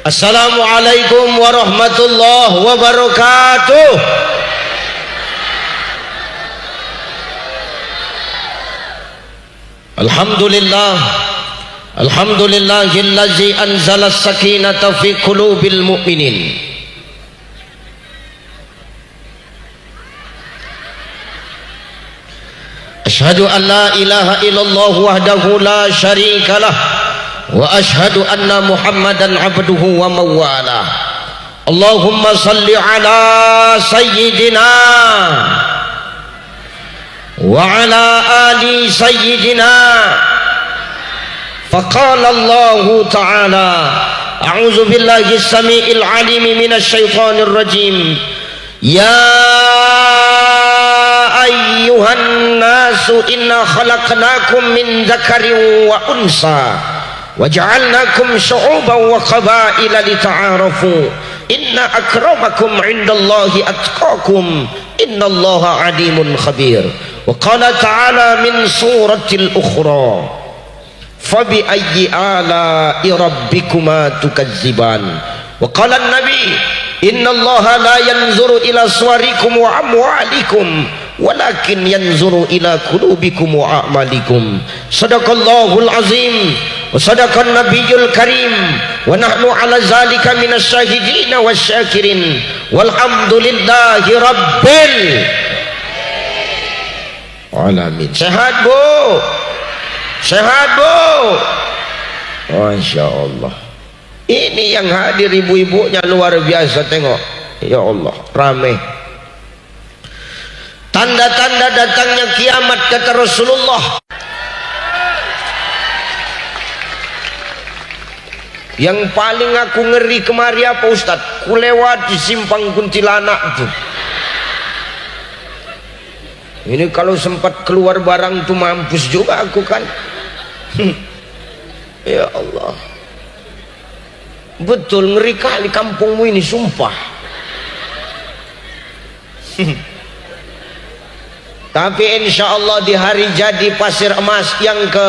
Assalamualaikum warahmatullahi wabarakatuh. Alhamdulillah, alhamdulillahillazi anzala as-sakinata fi qulubil mu'minin. Asyhadu an la ilaha illallah wahdahu la syarikalah wa asyhadu anna Muhammadan abduhu wa mawalah. Allahumma salli ala sayyidina wa ala ali sayyidina. Faqala Allah ta'ala a'udzu billahi as-sami'il 'alim minasy syaithanir rajim. Ya ayyuhan nasu inna khalaqnakum min dzakarin wa unsa waja'alnakum syu'uban wa qabaila lita'arafu inna akramakum 'indallahi atqakum innallaha 'alimun khabir. Wa qala ta'ala min suratil ukhra fabi ayyi ala'i rabbikuma tukadziban. Wa qala an-nabi innallaha la yanzuru ila suwarikum wa amwalikum walakin yanzuru ila qulubikum wa a'malikum. Sadaqallahul azim wa sadaqan nabiyyul karim wa nahnu ala zalika minas syahidin wasyakirin walhamdulillahi rabbil alamin. Sehat bu, sehat bu, Masya Allah. Ini yang hadir ibu-ibunya luar biasa. Tengok, ya Allah, ramai. Tanda-tanda datangnya kiamat kata Rasulullah. Yang paling aku ngeri kemari apa Ustaz? Ku lewat di simpang kuntilanak tuh. Ini kalau sempat keluar barang tuh mampus juga aku kan. Ya Allah, betul ngeri kali kampungmu ini, sumpah. Tapi insya Allah di hari jadi Pasir Emas yang ke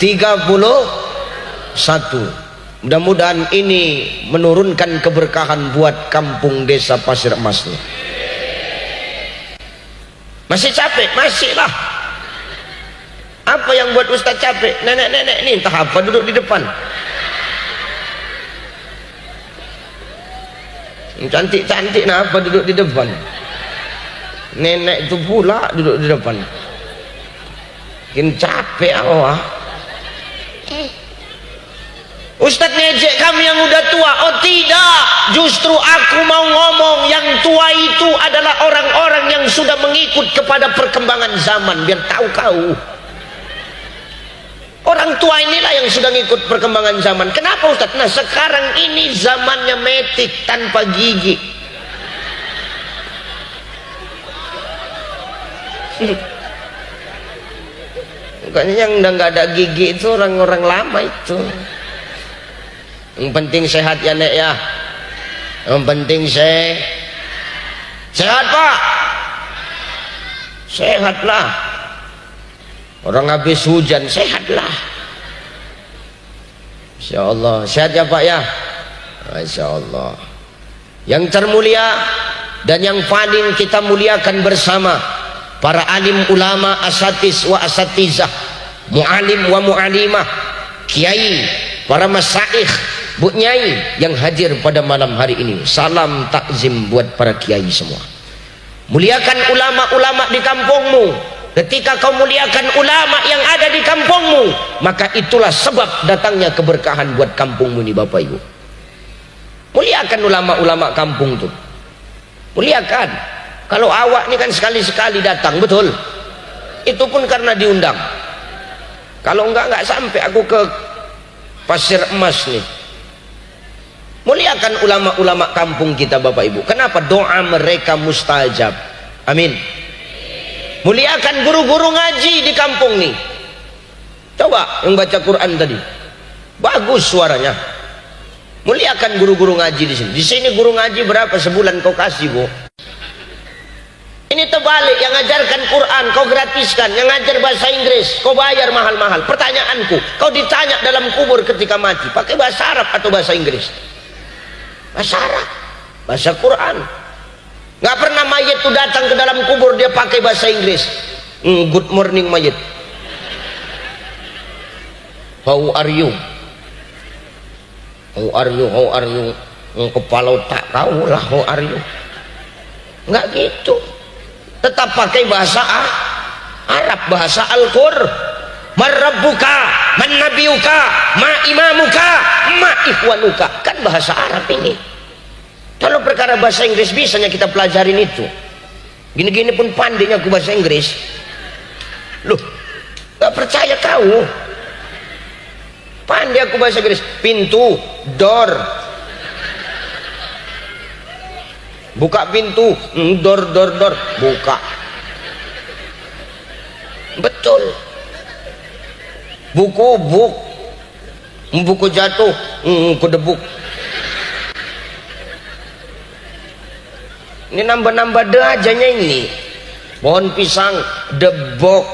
31, mudah-mudahan ini menurunkan keberkahan buat kampung desa Pasir Emas nih. Masih capek? Masih lah. Apa yang buat Ustaz capek? Nenek-nenek ini entah apa duduk di depan. Cantik-cantik nah apa duduk di depan. Nenek itu pula duduk di depan. Makin capek awak. Ustaz ngejek kami yang udah tua. Oh tidak, justru aku mau ngomong yang tua itu adalah orang-orang yang sudah mengikut kepada perkembangan zaman. Biar tahu kau, orang tua inilah yang sudah ngikut perkembangan zaman. Kenapa Ustaz? Nah sekarang ini zamannya metik tanpa gigi. Bukannya yang udah nggak ada gigi itu orang-orang lama itu. Yang penting sehat ya Nek ya. Yang penting sehat Pak. Sehatlah. Orang habis hujan sehatlah. Masya Allah. Sehat ya Pak ya. Masya Allah. Yang termulia dan yang paling kita muliakan bersama para alim ulama, asatis wa asatizah, mu'alim wa mu'alimah, kiai, para masaikh, bu nyai yang hadir pada malam hari ini. Salam takzim buat para kiai semua. Muliakan ulama-ulama di kampungmu. Ketika kau muliakan ulama yang ada di kampungmu, maka itulah sebab datangnya keberkahan buat kampungmu ini Bapak Ibu. Muliakan ulama-ulama kampung tuh. Muliakan. Kalau awak ini kan sekali-sekali datang, betul? Itu pun karena diundang. Kalau enggak sampai aku ke Pasir Emas nih. Muliakan ulama-ulama kampung kita Bapak Ibu. Kenapa? Doa mereka mustajab. Amin. Muliakan guru-guru ngaji di kampung nih. Coba yang baca Quran tadi, bagus suaranya. Muliakan guru-guru ngaji di sini. Di sini guru ngaji berapa sebulan kau kasih Bu? Ini terbalik, yang ngajarkan Quran kau gratiskan, yang ngajar bahasa Inggris kau bayar mahal-mahal. Pertanyaanku, kau ditanya dalam kubur ketika mati, pakai bahasa Arab atau bahasa Inggris? Bahasa Arab, bahasa Quran. Nggak pernah mayit itu datang ke dalam kubur dia pakai bahasa Inggris. Good morning mayit. How are you? How are you? How are you? Kepala tak tahu lah how are you. Nggak gitu. Tetap pakai bahasa Arab, bahasa Al-Qur'an. Man rabbuka, man nabiyuka, ma imamuka, ma ikhwanuka. Kan bahasa Arab ini. Kalau perkara bahasa Inggris bisanya kita pelajarin itu. Gini-gini pun pandainya aku bahasa Inggris. Loh, gak percaya kau. Pandai aku bahasa Inggris. Pintu, door. Buka pintu, door, buka. Betul. Buku, buku jatuh, kedebuk. Ini nambah-nambah de ajanya ini. Pohon pisang, debok.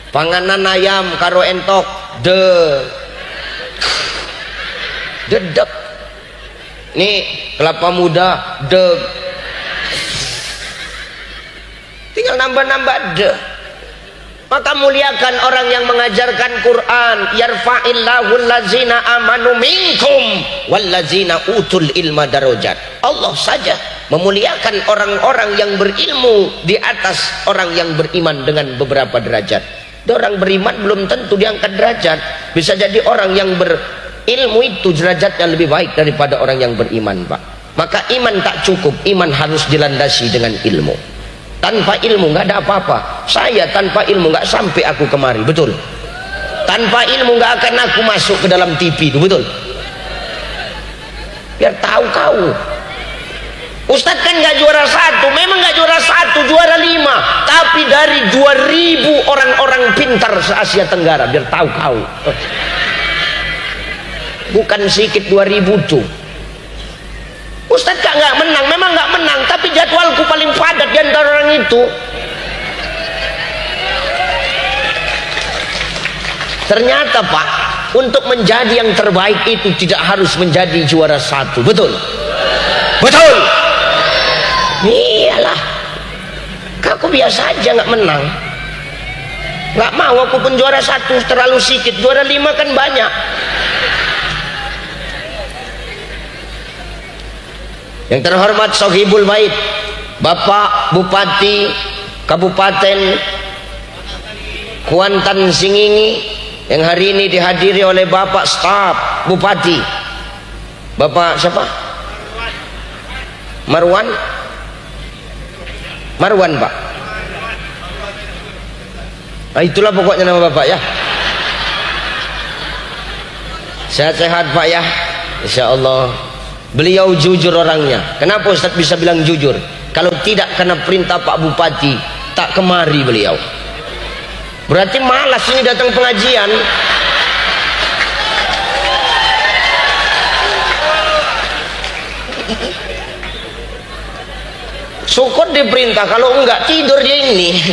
Panganan ayam karo entok, dedek. Nih kelapa muda, tinggal nambah-nambah de. Maka muliakan orang yang mengajarkan Quran. Yarfa'illahu allazina amanu minkum wallazina utul ilma darajat. Allah saja memuliakan orang-orang yang berilmu di atas orang yang beriman dengan beberapa derajat. Orang beriman belum tentu diangkat derajat. Bisa jadi orang yang berilmu itu derajatnya lebih baik daripada orang yang beriman, Pak. Maka iman tak cukup, iman harus dilandasi dengan ilmu. Tanpa ilmu nggak ada apa-apa. Saya tanpa ilmu nggak sampai aku kemari, betul. Tanpa ilmu nggak akan aku masuk ke dalam TV itu, betul. Biar tahu kau. Ustadz kan nggak juara 1, memang nggak juara 1, juara 5. Tapi dari 2000 orang-orang pintar se-Asia Tenggara, biar tahu kau. Bukan sedikit 2000 tuh. Ustadz kak nggak menang, memang nggak menang, tapi jadwalku paling padat di antara orang itu. Ternyata Pak, untuk menjadi yang terbaik itu tidak harus menjadi juara 1, betul? Betul. Iyalah, aku biasa aja nggak menang, nggak mau aku pun juara 1, terlalu sedikit. Juara 5 kan banyak. Yang terhormat Sohibul Bait, Bapak Bupati Kabupaten Kuantan Singingi, yang hari ini dihadiri oleh Bapak Staf Bupati, Bapak siapa? Marwan Pak. Nah, itulah pokoknya nama Bapak ya. Sehat-sehat Pak ya, Insya Allah. Beliau jujur orangnya. Kenapa Ustadz bisa bilang jujur? Kalau tidak karena perintah Pak Bupati, tak kemari beliau. Berarti malas ini datang pengajian. Syukur diperintah, kalau enggak tidur dia ini.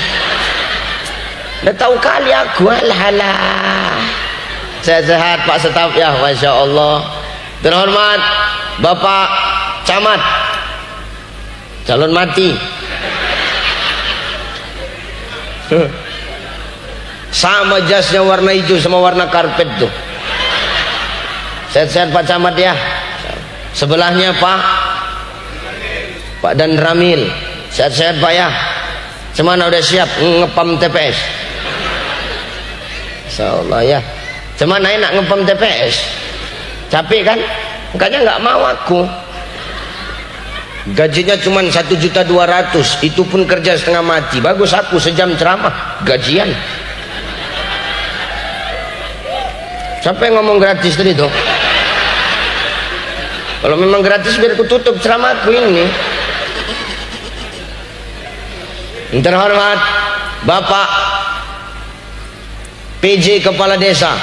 Udah tahu kali aku, alah. Sehat-sehat Pak Staf ya, Masya Allah. Terhormat Bapak Camat, calon mati. Sama jasnya warna hijau sama warna karpet tuh. Sehat-sehat Pak Camat ya. Sebelahnya Pak Dan Ramil. Sehat-sehat Pak ya. Semana udah siap ngepam TPS? Insyaallah ya. Semana enak ngepam TPS? Capek kan? Makanya nggak mau aku. Gajinya cuma 1.200.000, itu pun kerja setengah mati. Bagus aku sejam ceramah gajian. Siapa yang ngomong gratis tadi tuh? Kalau memang gratis biar aku tutup ceramahku ini. Yang terhormat Bapak PJ Kepala Desa.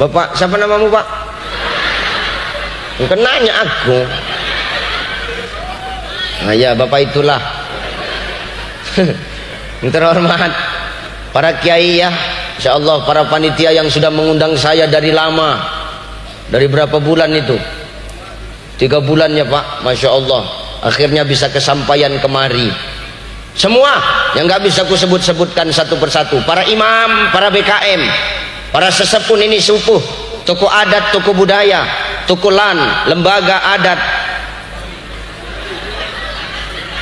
Bapak siapa namamu Pak? Bukan nanya aku. Nah, ya bapak itulah. Yang terhormat para kiai ya, insyaallah para panitia yang sudah mengundang saya dari lama. Dari berapa bulan itu? 3 bulan ya Pak, Masya Allah. Akhirnya bisa kesampaian kemari. Semua yang nggak bisa ku sebut-sebutkan satu persatu. Para imam, para BKM, para sesepuh ini sepuh, tokoh adat, tokoh budaya, tokoh lan, lembaga adat.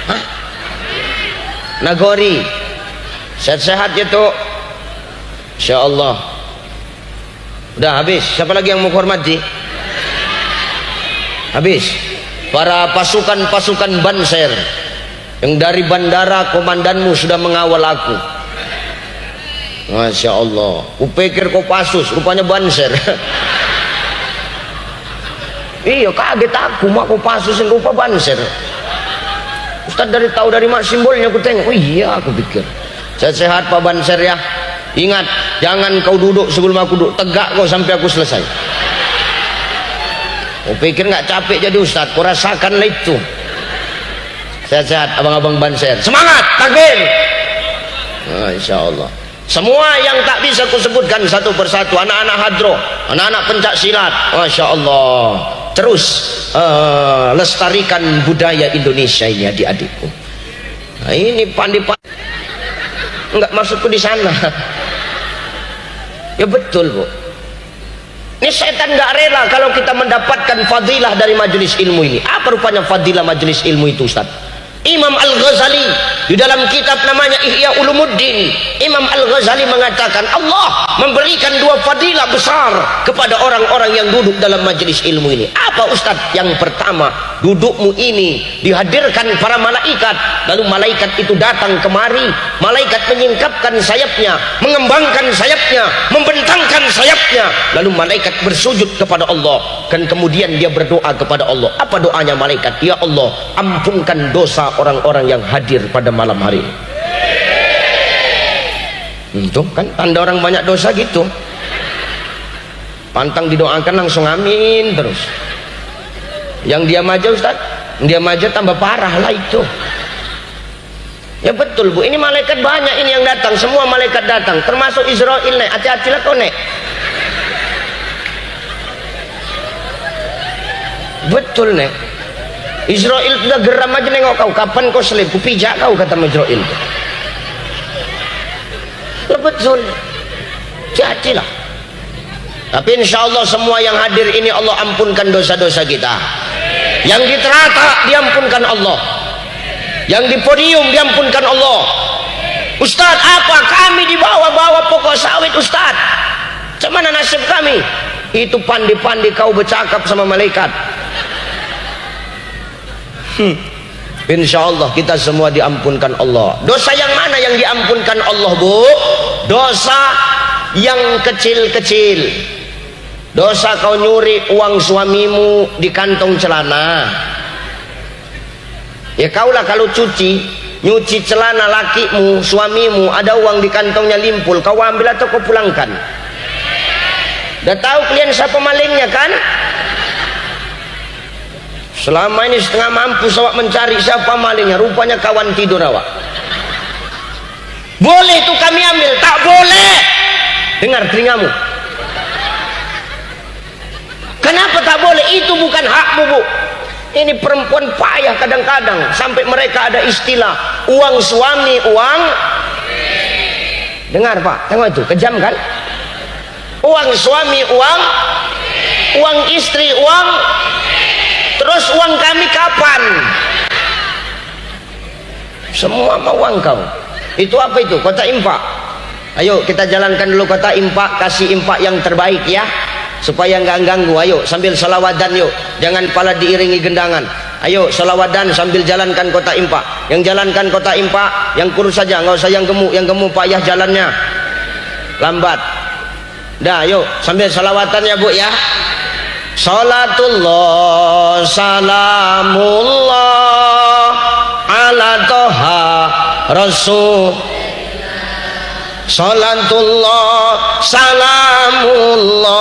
Hah? Nagori, sehat-sehat ya tuh. Insya Allah. Udah habis. Siapa lagi yang mau hormati? Habis. Para pasukan-pasukan Banser yang dari bandara komandanmu sudah mengawal aku. Masya Allah. Kupikir Kopassus, rupanya Banser. Iya kaget aku, mak Kopassus yang rupa Banser. Ustaz tahu dari mak simbolnya aku tengok. Oh iya aku pikir. Sehat-sehat Pak Banser ya. Ingat, jangan kau duduk sebelum aku duduk. Tegak kau sampai aku selesai. Kau pikir nggak capek jadi Ustaz? Kau rasakanlah itu. Sehat-sehat abang-abang Banser. Semangat, takbir. Insya Allah. Semua yang tak bisa kusebutkan satu persatu, anak-anak hadro, anak-anak pencak silat, Masya Allah. Terus lestarikan budaya Indonesia ini adik-adikku. Nah, ini pandai-pandai. Enggak maksudku di sana. Ya betul Bu. Ini setan nggak rela kalau kita mendapatkan fadilah dari majelis ilmu ini. Apa rupanya fadilah majelis ilmu itu Ustaz? Imam Al-Ghazali di dalam kitab namanya Ihya Ulumuddin, Imam Al-Ghazali mengatakan Allah memberikan 2 fadilah besar kepada orang-orang yang duduk dalam majelis ilmu ini. Apa Ustaz? Yang pertama, dudukmu ini dihadirkan para malaikat, lalu malaikat itu datang kemari, malaikat menyingkapkan sayapnya, mengembangkan sayapnya, membentangkan sayapnya, lalu malaikat bersujud kepada Allah, dan kemudian dia berdoa kepada Allah. Apa doanya malaikat? Ya Allah, ampunkan dosa orang-orang yang hadir pada malam hari ini. Itu kan tanda orang banyak dosa gitu. Pantang didoakan langsung amin terus. Yang diam aja Ustaz, diam aja tambah parah lah itu. Ya betul Bu, ini malaikat banyak ini yang datang, semua malaikat datang, termasuk Israel nih. Hati-hatilah kau nek. Betul nek. Israel sudah geram aja nengok kau, kapan kau selip, kupijak kau kata Israel. Betul, hati-hatilah. Tapi insya Allah semua yang hadir ini Allah ampunkan dosa-dosa kita. Yang di terata diampunkan Allah, yang di podium diampunkan Allah. Ustaz, apa kami dibawa-bawa pokok sawit Ustaz? Cuman nasib kami? Itu pandai-pandai kau bercakap sama malaikat. Insya Allah kita semua diampunkan Allah. Dosa yang mana yang diampunkan Allah Bu? Dosa yang kecil-kecil. Dosa kau nyuri uang suamimu di kantong celana. Ya kaulah kalau nyuci celana lakimu, suamimu, ada uang di kantongnya limpul, kau ambil atau kau pulangkan? Udah tahu kalian siapa malingnya kan? Selama ini setengah mampu awak mencari siapa malingnya, rupanya kawan tidur awak. Boleh itu kami ambil? Tak boleh. Dengar telingamu. Kenapa tak boleh? Itu bukan hakmu Bu. Ini perempuan payah kadang-kadang sampai mereka ada istilah uang suami uang. Dengar Pak, tengok itu kejam kan? Uang suami uang istri uang. Terus uang kami kapan? Semua mau uang kau. Itu apa itu? Kota infak. Ayo kita jalankan dulu kota infak, kasih infak yang terbaik ya, supaya nggak ganggu. Ayo sambil salawadan yuk, jangan pala diiringi gendangan. Ayo salawadan sambil jalankan kota infak. Yang jalankan kota infak yang kurus saja, nggak usah yang gemuk payah jalannya, lambat. Dah yuk sambil salawatan ya Bu ya. Salatullah salamullah ala toha rasul. Salatullah salamullah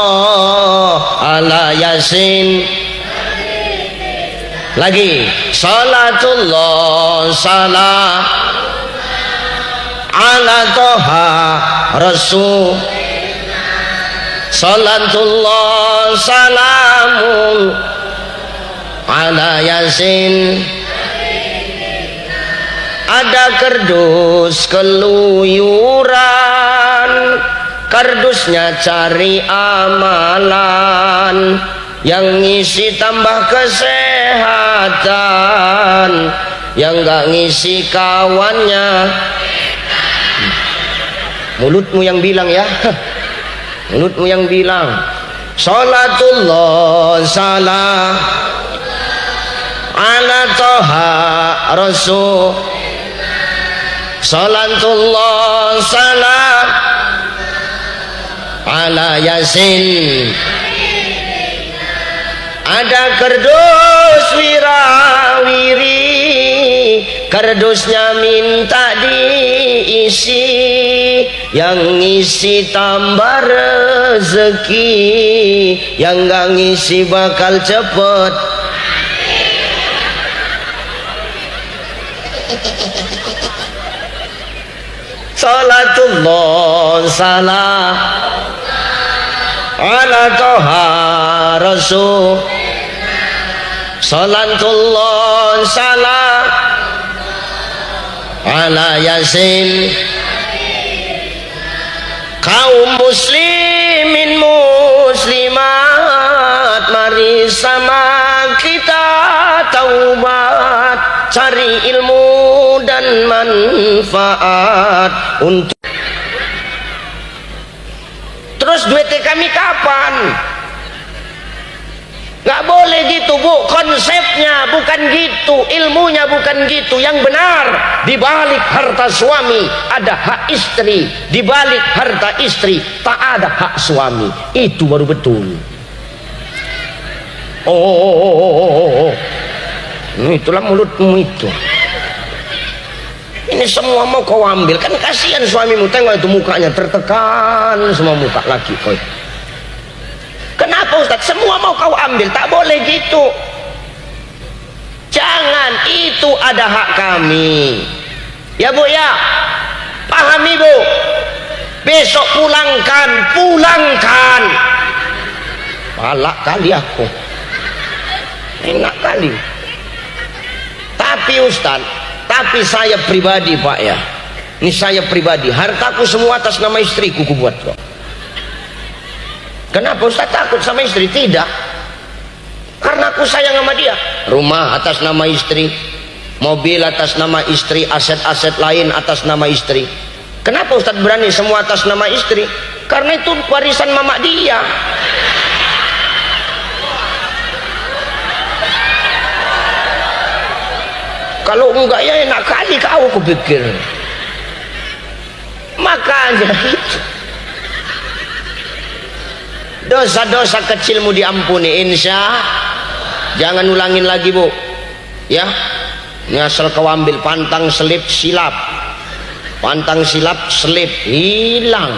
ala yasin Lagi. Salatullah salam ala toha rasul. Salatullah salamun ala yasin. Ada kardus keluyuran, kardusnya cari amalan, yang ngisi tambah kesehatan, yang gak ngisi kawannya. Mulutmu yang bilang ya, mulutmu yang bilang. Salatullah salam ala toha rasul. Salatullah salam ala yasin. Ada kardus wirawiri, kardusnya minta diisi, yang ngisi tambah rezeki, yang gak ngisi bakal cepet. Salatullah salam ala toha rasul. Salatullah salam ala yasin. Kaum muslimin muslimat, mari sama kita taubat, cari ilmu dan manfaat untuk. Terus duitnya kami kapan? Gak boleh gitu bu, konsepnya bukan gitu, ilmunya bukan gitu. Yang benar, di balik harta suami ada hak istri, di balik harta istri tak ada hak suami. Itu baru betul. Itulah mulutmu itu. Ini semua mau kau ambil, kan kasihan suamimu, tengok itu mukanya tertekan semua muka laki kau. Kenapa Ustaz? Semua mau kau ambil, tak boleh gitu. Jangan, itu ada hak kami. Ya bu ya, pahami bu. Besok pulangkan, pulangkan. Palak kali aku, enak kali. Tapi Ustaz, tapi saya pribadi pak ya, ini saya pribadi, hartaku semua atas nama istriku kubuat kok. Kenapa Ustaz takut sama istri? Tidak, karena aku sayang sama dia. Rumah atas nama istri, mobil atas nama istri, aset-aset lain atas nama istri. Kenapa Ustaz berani semua atas nama istri? Karena itu warisan mama dia. Kalau enggak ya enak kali kau kupikir. Makanya itu dosa-dosa kecilmu diampuni insya. Jangan ulangin lagi bu ya. Ini asal kau ambil pantang selip silap, pantang silap selip hilang.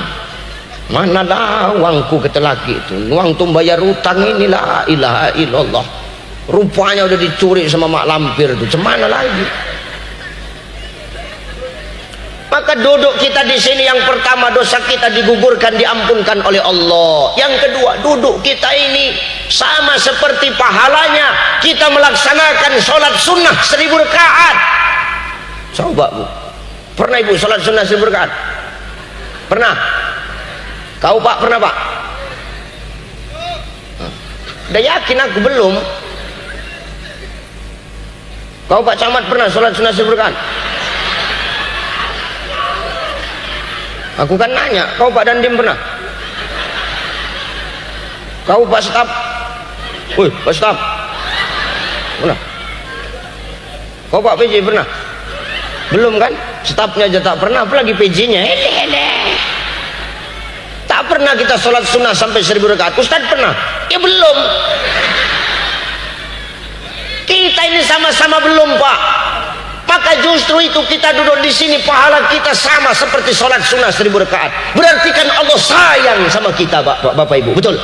Mana lah uangku kata laki itu, uang tuh bayar utang ini, la ilaha illallah. Rupanya udah dicuri sama mak lampir tuh, cemana lagi. Maka duduk kita di sini, yang pertama dosa kita digugurkan, diampunkan oleh Allah. Yang kedua, duduk kita ini sama seperti pahalanya kita melaksanakan sholat sunnah 1000 rakaat. Coba bu, pernah ibu sholat sunnah 1000 rakaat? Pernah? Kau pak pernah pak? Udah yakin aku belum. Kau pak camat pernah sholat sunnah 1000 rakaat? Aku kan nanya, kau Pak Dandim pernah? Kau Pak Staf? Woi, Pak Staf? Pernah? Kau Pak PJ pernah? Belum kan? Stafnya aja tak pernah, apalagi PJ-nya. Tak pernah kita sholat sunnah sampai 1000 rakaat. Ustadz pernah? Ya belum. Kita ini sama-sama belum Pak. Maka justru itu kita duduk di sini, pahala kita sama seperti sholat sunnah 1000 rakaat. Berarti kan Allah sayang sama kita Bapak Ibu, betul?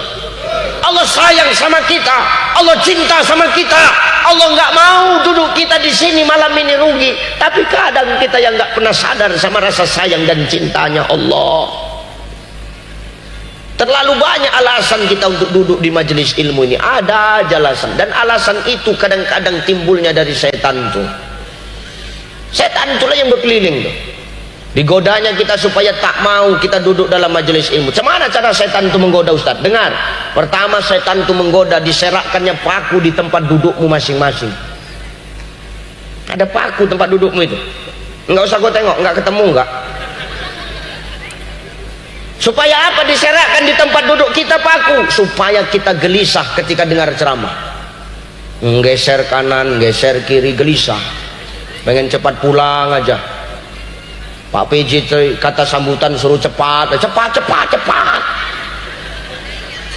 Allah sayang sama kita, Allah cinta sama kita. Allah nggak mau duduk kita di sini malam ini rugi. Tapi kadang kita yang nggak pernah sadar sama rasa sayang dan cintanya Allah. Terlalu banyak alasan kita untuk duduk di majelis ilmu ini. Ada aja alasan. Dan alasan itu kadang-kadang timbulnya dari setan tuh. Setan itulah yang berkeliling tuh. Digodanya kita supaya tak mau kita duduk dalam majelis ilmu. Bagaimana cara setan itu menggoda, Ustaz? Dengar. Pertama, setan itu menggoda, diserakkannya paku di tempat dudukmu masing-masing. Ada paku tempat dudukmu itu. Enggak usah kau tengok, enggak ketemu enggak. Supaya apa diserakkan di tempat duduk kita paku? Supaya kita gelisah ketika dengar ceramah. Geser kanan, geser kiri, gelisah. Pengen cepat pulang aja. Pak PJ kata sambutan suruh cepat, cepat.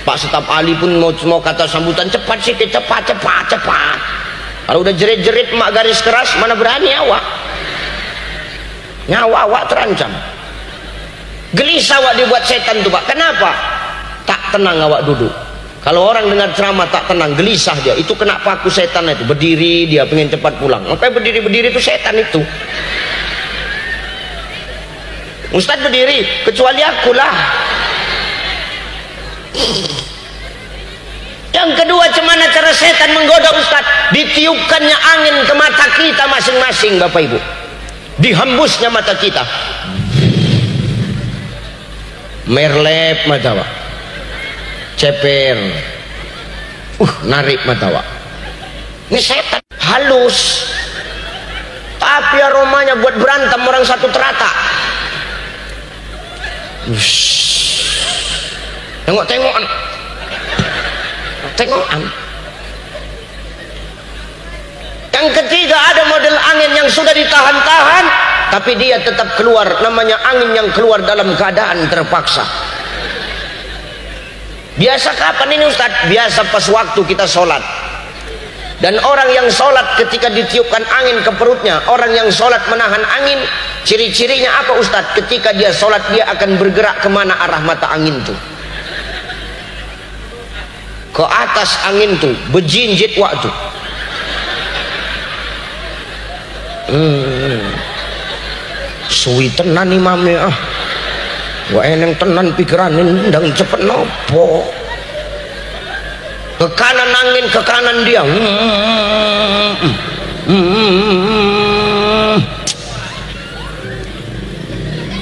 Pak Staf Ali pun mau kata sambutan cepat sih, cepat. Kalau udah jerit-jerit mak garis keras, mana berani awak? Nyawa awak terancam. Gelisah awak dibuat setan tuh Pak. Kenapa? Tak tenang awak duduk. Kalau orang dengar ceramah tak tenang, gelisah dia. Itu kena paku setan itu. Berdiri dia pengen cepat pulang. Makanya berdiri-berdiri itu setan itu. Ustaz berdiri, kecuali akulah. Yang kedua, cemana cara setan menggoda Ustaz? Ditiupkannya angin ke mata kita masing-masing, Bapak Ibu. Dihembusnya mata kita. Merlep mata Pak. Ceper. Narik mata Pak. Ini setan halus. Tapi aromanya buat berantem orang satu terata. Tengok-tengokan. Yang ketiga, ada model angin yang sudah ditahan-tahan, tapi dia tetap keluar. Namanya angin yang keluar dalam keadaan terpaksa. Biasa kapan ini Ustaz? Biasa pas waktu kita sholat. Dan orang yang sholat ketika ditiupkan angin ke perutnya, orang yang sholat menahan angin, ciri-cirinya apa Ustaz? Ketika dia sholat, dia akan bergerak kemana arah mata angin tuh? Ke atas angin tuh, bejinjit waktu. Suwi tenan imamnya ah. Wah eneng tenan pikiranin ndang cepet nopo. Ke kanan angin, ke kanan dia.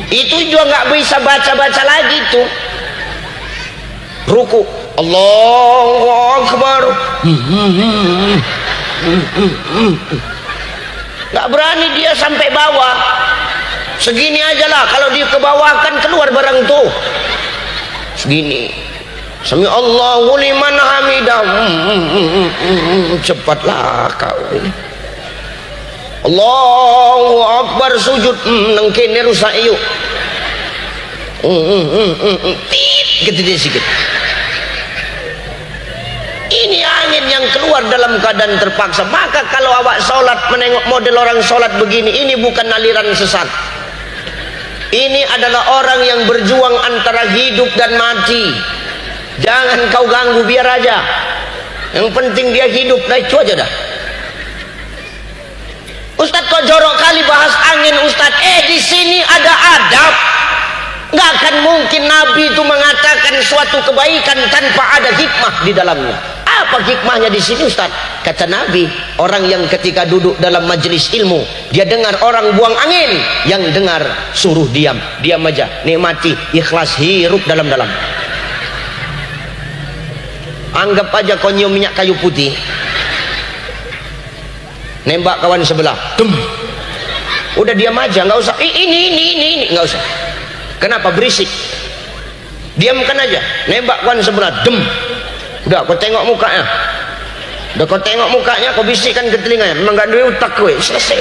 Itu juga nggak bisa baca-baca lagi tuh. Ruku, Allahu Akbar. Nggak berani dia sampai bawah. Segini aja lah, kalau dia ke bawah kan keluar barang tuh. Segini. Sami Allahu liman hamidah. Cepatlah kau. Allahu Akbar sujud. Nengkene rusak yuk. Gitu dia sikit. Ini angin yang keluar dalam keadaan terpaksa. Maka kalau awak sholat menengok model orang sholat begini, ini bukan aliran sesat. Ini adalah orang yang berjuang antara hidup dan mati. Jangan kau ganggu, biar aja. Yang penting dia hidup. Nah itu aja dah. Ustaz kok jorok kali bahas angin Ustaz. Di sini ada adab. Nggak akan mungkin Nabi itu mengatakan suatu kebaikan tanpa ada hikmah di dalamnya. Apa hikmahnya di sini Ustaz? Kata Nabi, orang yang ketika duduk dalam majelis ilmu, dia dengar orang buang angin, yang dengar suruh diam. Diam aja, nikmati, ikhlas, hirup dalam-dalam. Anggap aja kau nyium minyak kayu putih, nembak kawan sebelah, tum. Udah diam aja, nggak usah. Ini, nggak usah. Kenapa berisik? Diamkan aja. Nembak kawan sebelah, dem. Udah, kau tengok mukanya. Udah kau tengok mukanya, kau bisikkan ke telinganya. Memang gak duit utak gue, selesai.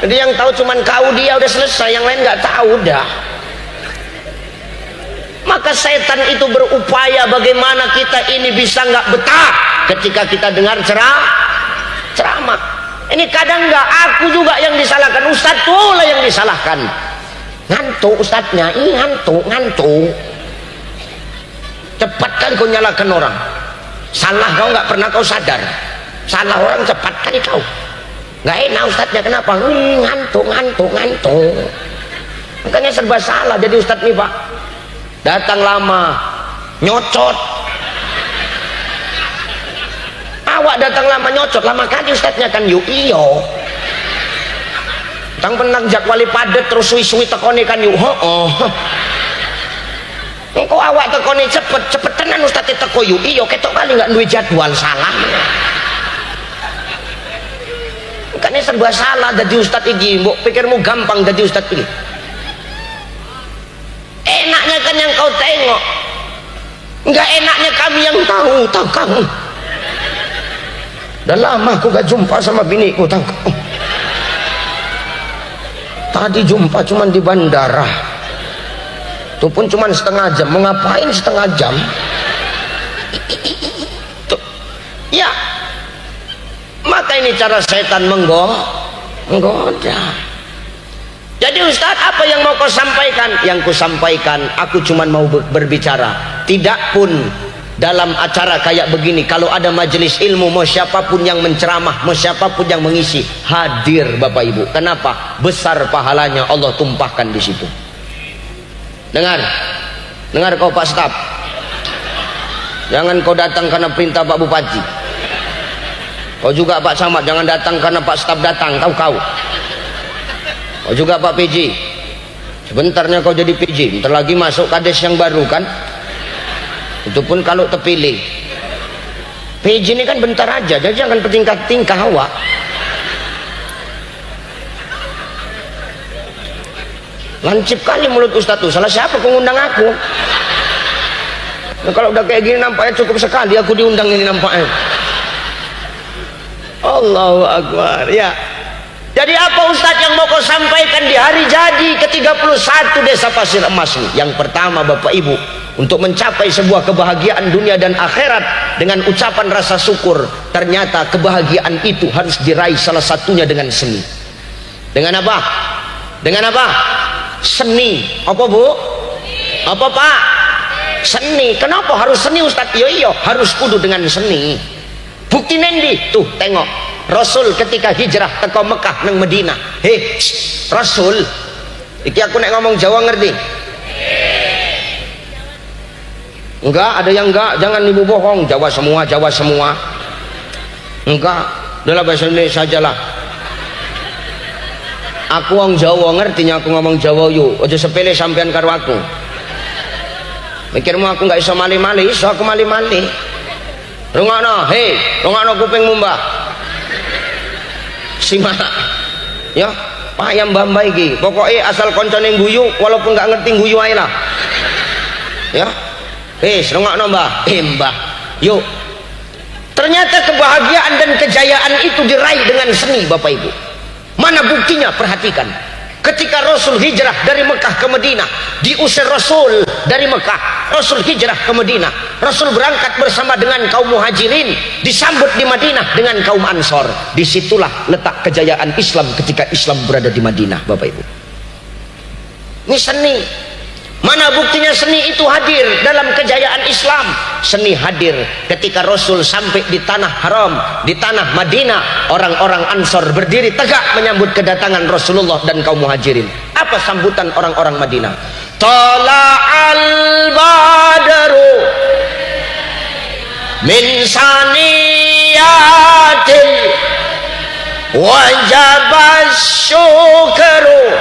Jadi yang tahu cuman kau dia, udah selesai. Yang lain nggak tahu, udah. Maka setan itu berupaya bagaimana kita ini bisa nggak betah ketika kita dengar ceramah. Ini kadang nggak aku juga yang disalahkan, Ustadz tuh lah yang disalahkan. Ngantuk Ustadznya, ini ngantuk. cepat kali kau nyalakan orang. Salah kau nggak pernah kau sadar, salah orang cepat kali kau. Nggak enak ustadznya, kenapa? Ngantuk. Makanya serba salah jadi ustadz nih pak. Datang lama, nyocot. Awak datang lama nyocot, lama kali ustadznya kan yuk iyo. Tang penang jak wali padet terus suwi-suwi tekoni kan yuk ho. Engkau awak tekoni cepet tenan ustadz teko yuk iyo, ketok kali nggak duwe jadwal salah. Makanya serba salah jadi ustadz ini. Mbok pikirmu gampang jadi ustadz ini. Enaknya kan yang kau tengok, nggak enaknya kami yang tahu kamu. Udah lama aku gak jumpa sama biniku, tahu kamu. Tadi jumpa cuman di bandara, itu pun cuman setengah jam. Mau ngapain setengah jam? Tuh. Ya, maka ini cara setan menggoda. Jadi Ustaz, apa yang mau kau sampaikan? Yang ku sampaikan, aku cuma mau berbicara. Tidak pun dalam acara kayak begini, kalau ada majelis ilmu, mau siapapun yang menceramah, mau siapapun yang mengisi, hadir Bapak Ibu. Kenapa? Besar pahalanya Allah tumpahkan di situ. Dengar kau Pak Staf. Jangan kau datang karena perintah Pak Bupati. Kau juga Pak Camat, jangan datang karena Pak Staf datang, tahu kau. Kau juga Pak PJ, sebentarnya kau jadi PJ, bentar lagi masuk kades yang baru kan, itu pun kalau terpilih. PJ ini kan bentar aja, jadi jangan bertingkah-tingkah awak. Lancip kali mulut Ustaz tuh, salah siapa kau ngundang aku? Nah, kalau udah kayak gini nampaknya cukup sekali aku diundang ini nampaknya. Allahu Akbar. Ya, jadi apa Ustadz yang mau kau sampaikan di hari jadi ke-31 Desa Pasir Emas ini? Yang pertama Bapak Ibu, untuk mencapai sebuah kebahagiaan dunia dan akhirat dengan ucapan rasa syukur, ternyata kebahagiaan itu harus diraih salah satunya dengan seni. Dengan apa? Dengan apa? Seni. Apa Bu? Apa Pak? Seni. Kenapa harus seni Ustadz? Iyo harus kudu dengan seni. Bukti nendi? Tuh tengok, Rasul ketika hijrah teko Mekah nang Medina. Rasul iki aku nek ngomong Jawa ngerti? Enggak, ada yang enggak, jangan ibu bohong. Jawa semua. Enggak, adalah bahasa Indonesia sajalah. Aku wong Jawa ngertinya, aku ngomong Jawa yuk. Aja sepele sampean karo aku. Mikirmu aku nggak iso mali-mali, iso aku mali-mali. Rungokno, rungokno kupingmu Mbah. Simak. Ya, payah Mbah iki. Pokoknya asal koncone guyu, walaupun nggak ngerti guyu ae lah. Ya. Rungokno Mbah. Mbah. Yuk. Ternyata kebahagiaan dan kejayaan itu diraih dengan seni Bapak Ibu. Mana buktinya? Perhatikan. Ketika Rasul hijrah dari Mekah ke Madinah, diusir Rasul dari Mekah, Rasul hijrah ke Madinah. Rasul berangkat bersama dengan kaum Muhajirin, disambut di Madinah dengan kaum Ansor. Disitulah letak kejayaan Islam ketika Islam berada di Madinah, Bapak Ibu. Ini seni. Mana buktinya seni itu hadir dalam kejayaan Islam? Seni hadir ketika Rasul sampai di tanah haram, di tanah Madinah. Orang-orang Ansor berdiri tegak menyambut kedatangan Rasulullah dan kaum Muhajirin. Apa sambutan orang-orang Madinah? Tala'al badru min saniyatil wajabas syukru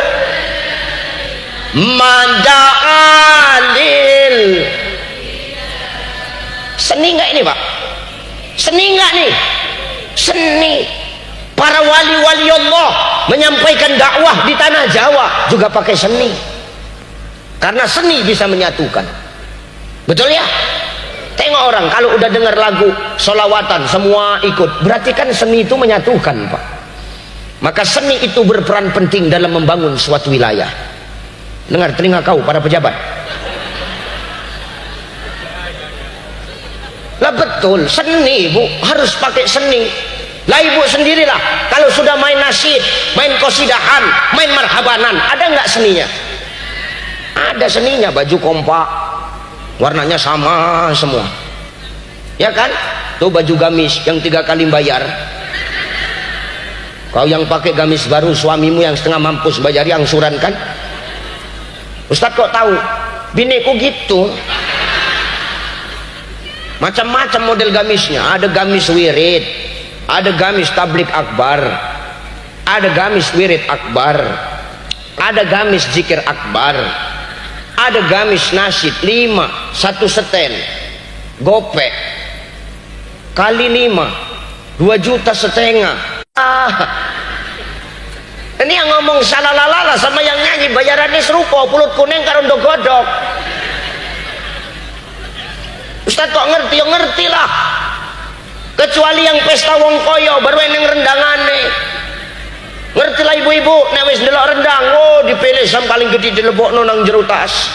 mada'alil. Seni nggak ini Pak? Seni nggak nih? Seni. Para wali-wali Allah menyampaikan dakwah di tanah Jawa juga pakai seni, karena seni bisa menyatukan. Betul ya? Tengok orang kalau udah dengar lagu solawatan semua ikut, berarti kan seni itu menyatukan Pak. Maka seni itu berperan penting dalam membangun suatu wilayah. Dengar telinga kau para pejabat. Lah betul, seni Bu, harus pakai seni. Lah ibu sendirilah, kalau sudah main nasyid, main qasidahan, main marhabanan, ada nggak seninya? Ada seninya, baju kompak, warnanya sama semua, ya kan? Tuh baju gamis yang 3 kali bayar. Kau yang pakai gamis baru, suamimu yang setengah mampus bayari angsuran kan? Ustadz kok tahu? Bineku gitu. Macam-macam model gamisnya. Ada gamis wirid, ada gamis tablik akbar, ada gamis wirid akbar, ada gamis zikir akbar, ada gamis nasyid 5, 1 seten gopek kali 5, 2,5 juta. Ini yang ngomong salah lalala sama yang nyanyi bayarannya serupa, pulut kuning karo godok. Ustaz kok ngerti? Ya ngerti lah, kecuali yang pesta wong koyo baru yang rendangane. Ngerti lah ibu-ibu, nek wis ndelok rendang, oh dipilih sam paling gede dilebokno nang jero tas.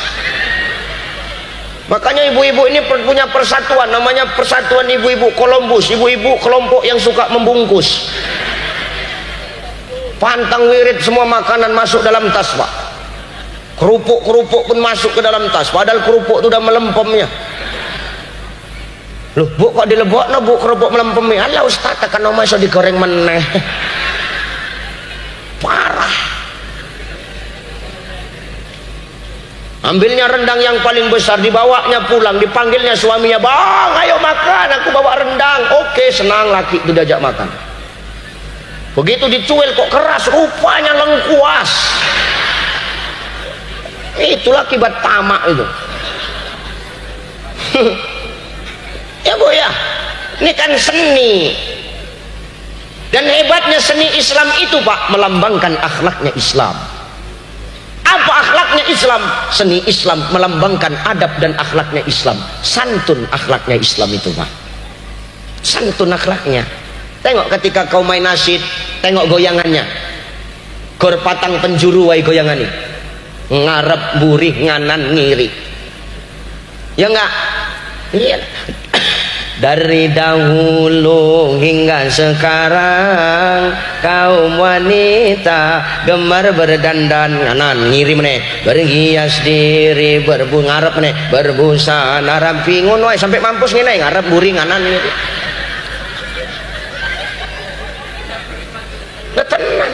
Makanya ibu-ibu ini punya persatuan, namanya persatuan ibu-ibu Columbus, ibu-ibu kelompok yang suka membungkus. Pantang wirid semua makanan masuk dalam tas, Pak. Kerupuk-kerupuk pun masuk ke dalam tas, padahal kerupuk itu udah melempemnya. Loh, Bu kok dilebokno Bu kerupuk melempemnya? Alah Ustaz, tekan omah iso digoreng meneh. Parah. Ambilnya rendang yang paling besar, dibawanya pulang, dipanggilnya suaminya, "Bang, ayo makan, aku bawa rendang." Oke, senang laki itu diajak makan. Begitu dicuil kok keras, rupanya lengkuas. Itulah akibat tamak itu. Ya Bu ya, ini kan seni. Dan hebatnya seni Islam itu Pak, melambangkan akhlaknya Islam. Apa akhlaknya Islam? Seni Islam melambangkan adab dan akhlaknya Islam. Santun akhlaknya Islam itu Pak. Santun akhlaknya. Tengok ketika kau main nasyid, tengok goyangannya. Gor patang penjuru wae goyangan ini. Ngarep burih nganan ngiri. Ya enggak? Iya. Dari dahulu hingga sekarang kaum wanita gemar berdandan nganan ngiri meneh, berhias diri ngarep meneh, berbusana rapi ngono ae sampai mampus ngene ngarep buri nganan ngiri. Tenang.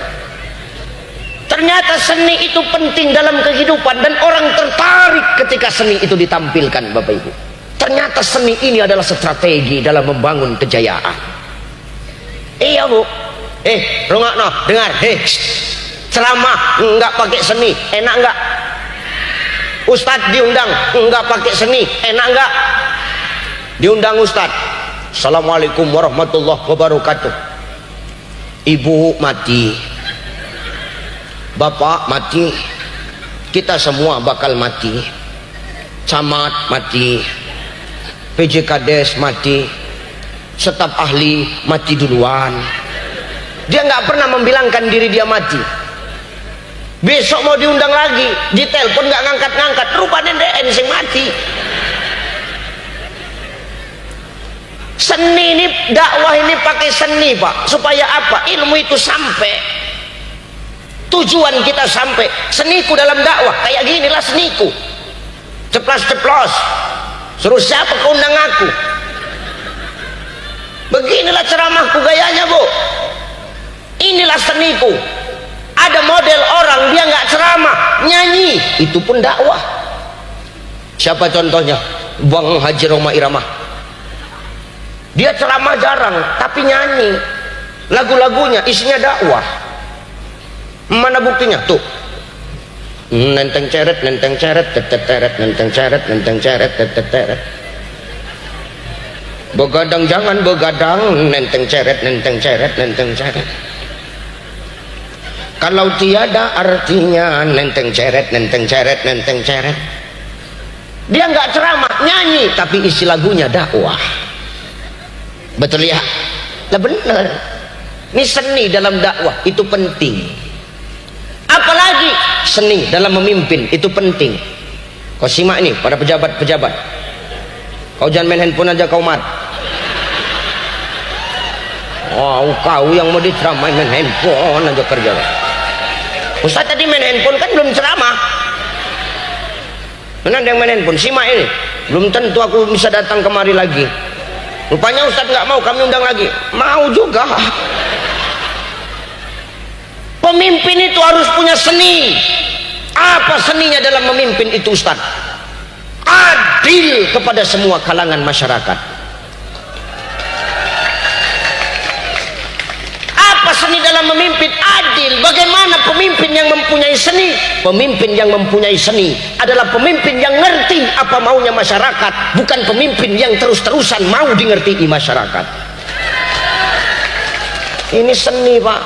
Ternyata seni itu penting dalam kehidupan dan orang tertarik ketika seni itu ditampilkan Bapak Ibu. Ternyata seni ini adalah strategi dalam membangun kejayaan. Iya Bu. Rungokno, dengar. Ceramah enggak pakai seni, enak enggak? Ustadz diundang enggak pakai seni, enak enggak? Diundang Ustadz. Assalamualaikum warahmatullahi wabarakatuh. Ibu mati, bapak mati, kita semua bakal mati. Camat mati, PJ Kades mati, staf ahli mati duluan. Dia nggak pernah membilangkan diri dia mati. Besok mau diundang lagi, ditelepon nggak ngangkat-ngangkat, rupanya DN sing mati. Seni ini, dakwah ini pakai seni Pak, supaya apa? Ilmu itu sampai, tujuan kita sampai. Seniku dalam dakwah kayak ginilah seniku. Ceplas-ceplos, suruh siapa kau undang aku? Beginilah ceramahku gayanya Bu. Inilah seniku. Ada model orang dia nggak ceramah, nyanyi, itu pun dakwah. Siapa contohnya? Bang Haji Roma Irama. Dia ceramah jarang, tapi nyanyi. Lagu-lagunya isinya dakwah. Mana buktinya? Tuh. Nenteng ceret, nenteng ceret, teteret, nenteng ceret, nenteng ceret, teteret. Begadang jangan begadang, nenteng ceret, nenteng ceret, nenteng ceret. Kalau tiada artinya nenteng ceret, nenteng ceret, nenteng ceret. Dia nggak ceramah, nyanyi, tapi isi lagunya dakwah. Betul ya? Lah benar. Ini seni dalam dakwah itu penting. Apalagi seni dalam memimpin itu penting. Kau simak ini para pejabat-pejabat. Kau jangan main handphone aja kau mat. Oh, kau yang mau diceramah main handphone aja kerja. Ustaz tadi main handphone kan belum ceramah. Mana ada yang main handphone? Simak ini. belum tentu aku bisa datang kemari lagi. Rupanya Ustaz nggak mau, kami undang lagi. Mau juga. Pemimpin itu harus punya seni. Apa seninya dalam memimpin itu Ustaz? Adil kepada semua kalangan masyarakat. Apa seni dalam memimpin? Adil. Bagaimana pemimpin yang mempunyai seni? Pemimpin yang mempunyai seni adalah pemimpin yang ngerti apa maunya masyarakat, bukan pemimpin yang terus-terusan mau dingerti masyarakat. Ini seni, Pak.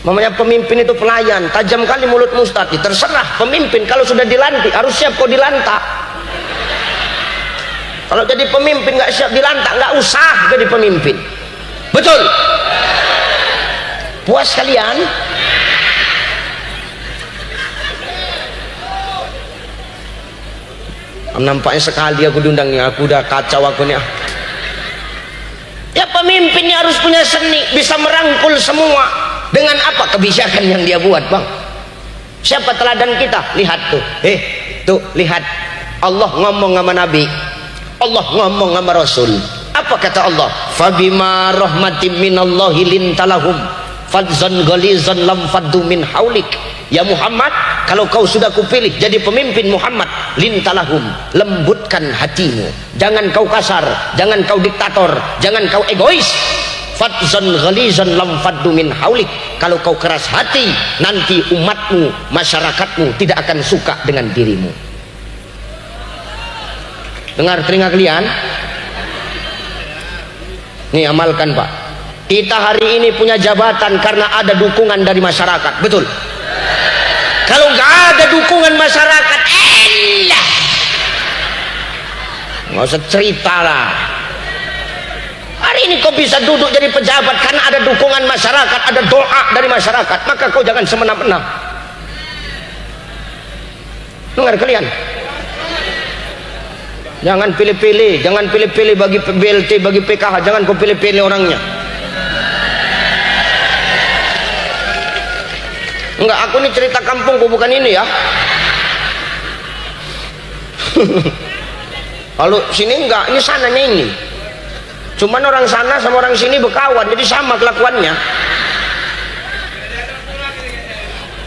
Namanya pemimpin itu pelayan. Tajam kali mulut Ustaz. Terserah pemimpin, kalau sudah dilantik harus siap kau dilantak. Kalau jadi pemimpin nggak siap dilantak, nggak usah jadi pemimpin. Betul? Puas kalian? Nampaknya sekali aku diundangnya, aku udah kacau aku nih. Ya pemimpinnya harus punya seni, bisa merangkul semua. Dengan apa kebijakan yang dia buat, Bang? Siapa teladan kita? Lihat tuh. Tuh lihat. Allah ngomong sama Nabi, Allah ngomong sama Rasul. Apa kata Allah? Fabima rahmatim minallahi lintalahum fadzan ghalizan lam faddu min haulik. Ya Muhammad, kalau kau sudah kupilih jadi pemimpin Muhammad, lintalahum, lembutkan hatimu. Jangan kau kasar, jangan kau diktator, jangan kau egois. Fadzan ghalizan lam faddu min haulik. Kalau kau keras hati, nanti umatmu, masyarakatmu tidak akan suka dengan dirimu. Dengar telinga kalian? Nih amalkan, Pak. Kita hari ini punya jabatan karena ada dukungan dari masyarakat, betul? Kalau nggak ada dukungan masyarakat, nggak usah cerita lah. Hari ini kau bisa duduk jadi pejabat karena ada dukungan masyarakat, ada doa dari masyarakat. Maka kau jangan semena-mena. Dengar kalian? Jangan pilih-pilih, jangan pilih-pilih bagi BLT, bagi PKH, jangan kau pilih-pilih orangnya. Enggak, aku ini cerita kampungku, bukan ini ya. Kalau sini enggak, ini sananya ini. Cuman orang sana sama orang sini berkawan, jadi sama kelakuannya.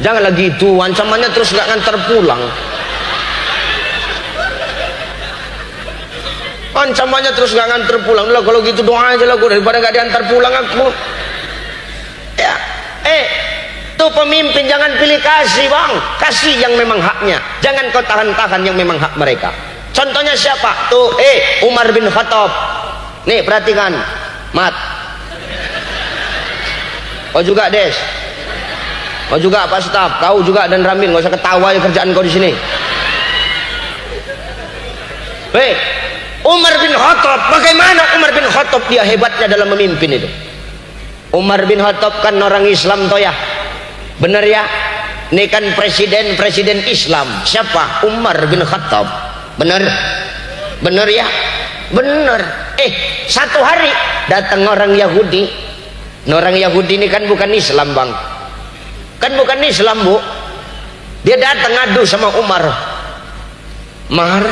Jangan lagi itu, ancamannya terus nggak ngantar pulang. Ancamannya terus nggak ngantar pulang. Lah kalau gitu doa aja lah gue, daripada nggak diantar pulang aku. Ya, tuh pemimpin jangan pilih kasih, Bang. Kasih yang memang haknya. Jangan kau tahan-tahan yang memang hak mereka. Contohnya siapa? Tuh, Umar bin Khattab. Nih perhatikan, Mat. Kau juga Des. Kau juga Pak Staf. Kau juga dan Ramin. Gak usah ketawa ya kerjaan kau di sini. Umar bin Khattab. Bagaimana Umar bin Khattab dia hebatnya dalam memimpin itu? Umar bin Khattab kan orang Islam toh ya. Bener ya? Ini kan presiden Islam. Siapa? Umar bin Khattab. Bener? Bener ya? Bener. Satu hari datang orang Yahudi. Orang Yahudi ini kan bukan Islam, Bang. Kan bukan Islam, Bu. Dia datang ngadu sama Umar. Mar,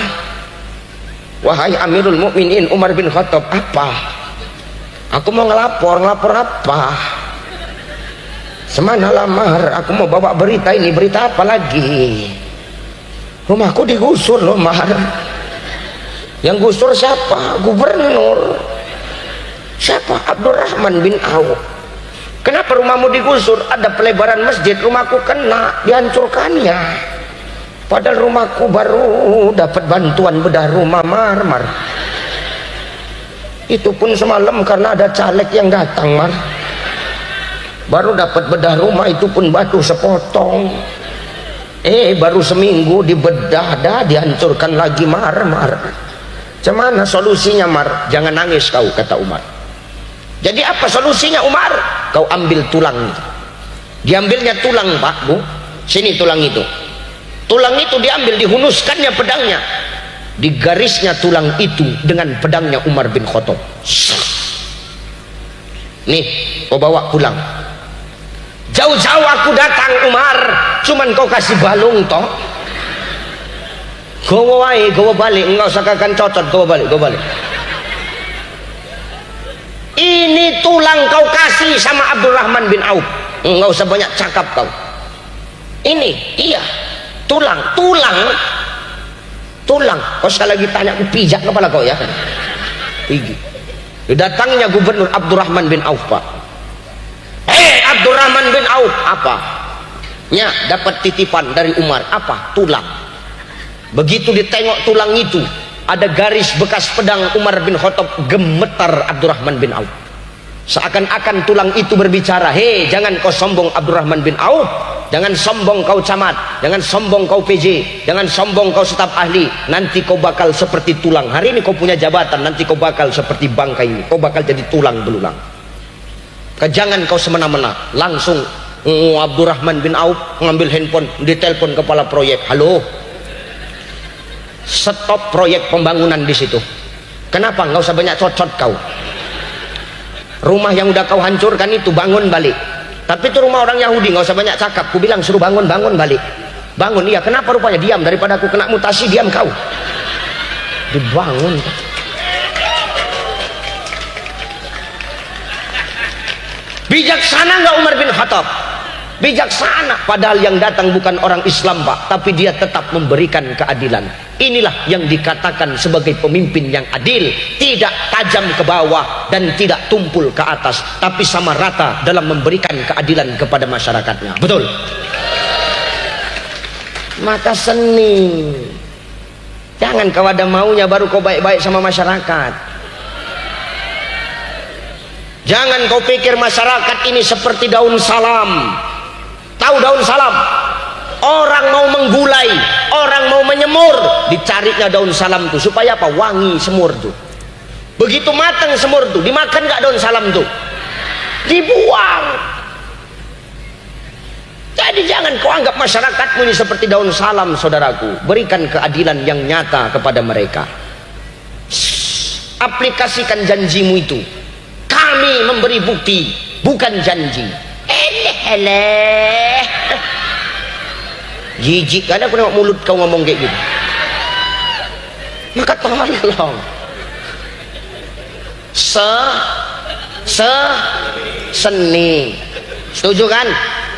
wahai Amirul Mukminin Umar bin Khattab, apa? Aku mau ngelapor apa? Semana lamar, aku mau bawa berita ini. Berita apa lagi? Rumahku digusur loh, Mar. Yang gusur siapa? Gubernur. Siapa? Abdurrahman bin Auf. Kenapa rumahmu digusur? Ada pelebaran masjid, rumahku kena, dihancurkannya. Padahal rumahku baru dapat bantuan bedah rumah, Mar. Itu pun semalam karena ada caleg yang datang, Mar. Baru dapat bedah rumah, itu pun batu sepotong. Baru seminggu dibedah, dah dihancurkan lagi, Mar. Cuman solusinya, Mar? Jangan nangis kau, kata Umar. Jadi apa solusinya, Umar? Kau ambil tulang itu. Diambilnya tulang, Pak, Bu. Sini tulang itu. Tulang itu diambil, dihunuskannya pedangnya. Digarisnya tulang itu dengan pedangnya Umar bin Khattab. Nih, kau bawa pulang. Jauh-jauh aku datang, Umar. Cuman kau kasih balung toh. Gowo balik, enggak usah kakan cocot, gowo balik. Ini tulang kau kasih sama Abdurrahman bin Auf. Enggak usah banyak cakap kau. Ini, iya, tulang. Kau sekali lagi tanya, aku pijak kepala kau ya. Pigi. Datangnya Gubernur Abdurrahman bin Auf, Pak. Abdurrahman bin Auf, apa? Nya dapat titipan dari Umar, apa? Tulang. Begitu ditengok tulang itu, ada garis bekas pedang Umar bin Khattab, gemetar Abdurrahman bin Auf. Seakan-akan tulang itu berbicara, hei, jangan kau sombong Abdurrahman bin Auf, jangan sombong kau camat, jangan sombong kau PJ, jangan sombong kau staf ahli, nanti kau bakal seperti tulang. Hari ini kau punya jabatan, nanti kau bakal seperti bangkai ini, kau bakal jadi tulang belulang. Jangan kau semena-mena. Langsung Abdurrahman bin Auf ngambil handphone, ditelepon kepala proyek, halo, stop proyek pembangunan di situ. Kenapa? Nggak usah banyak cocot kau. Rumah yang udah kau hancurkan itu bangun balik. Tapi itu rumah orang Yahudi, nggak usah banyak cakap. Ku bilang suruh bangun balik. Bangun, iya. Kenapa rupanya diam? Daripada aku kena mutasi, diam kau. Dibangun. Bijaksana nggak Umar bin Khattab? Bijaksana, padahal yang datang bukan orang Islam, Pak, tapi dia tetap memberikan keadilan. Inilah yang dikatakan sebagai pemimpin yang adil, tidak tajam ke bawah dan tidak tumpul ke atas, tapi sama rata dalam memberikan keadilan kepada masyarakatnya. Betul? Maka seni, jangan kau ada maunya baru kau baik-baik sama masyarakat. Jangan kau pikir masyarakat ini seperti daun salam. Tahu daun salam? Orang mau menggulai, orang mau menyemur, dicarinya daun salam tuh supaya apa? Wangi semur tuh. Begitu matang semur tuh, dimakan nggak daun salam tuh? Dibuang. Jadi jangan kau anggap masyarakatmu ini seperti daun salam, saudaraku. Berikan keadilan yang nyata kepada mereka. Aplikasikan janjimu itu. Kami memberi bukti, bukan janji. Eleh. Jijik kan aku nengok mulut kau ngomong kayak gitu. Maka tolong. Seni. Setuju kan?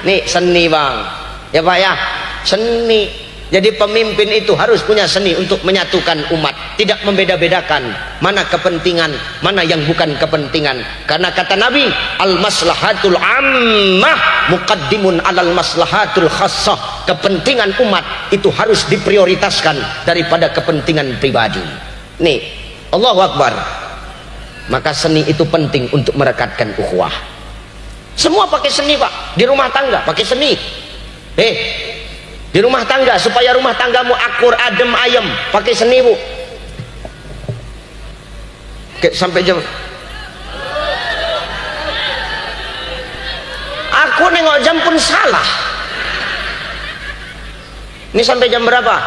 Nih seni, Bang. Ya Pak ya, seni. Jadi pemimpin itu harus punya seni untuk menyatukan umat, tidak membeda-bedakan mana kepentingan, mana yang bukan kepentingan. Karena kata Nabi, al-maslahatul ammah muqaddimun alal maslahatul khassah. Kepentingan umat itu harus diprioritaskan daripada kepentingan pribadi. Nih, Allahu Akbar. Maka seni itu penting untuk merekatkan ukhuwah. Semua pakai seni, Pak. Di rumah tangga pakai seni. Di rumah tangga, supaya rumah tanggamu akur, adem, ayem, pakai seni, Bu. Oke, sampai jam. Aku nengok jam pun salah. Ini sampai jam berapa?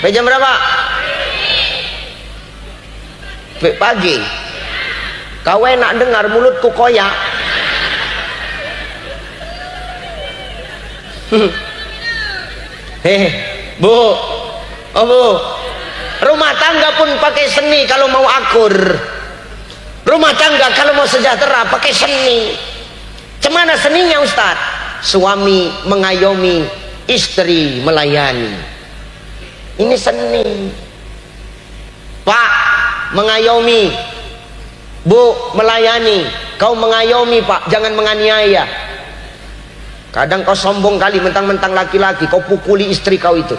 Sampai jam berapa? Sampai pagi. Kau enak dengar mulutku koyak. Bu, oh Bu, rumah tangga pun pakai seni kalau mau akur. Rumah tangga kalau mau sejahtera pakai seni. Cemana seninya, Ustaz? Suami mengayomi, istri melayani. Ini seni. Pak mengayomi, Bu melayani. Kau mengayomi, Pak, jangan menganiaya. Kadang kau sombong kali, mentang-mentang laki-laki kau pukuli istri kau itu.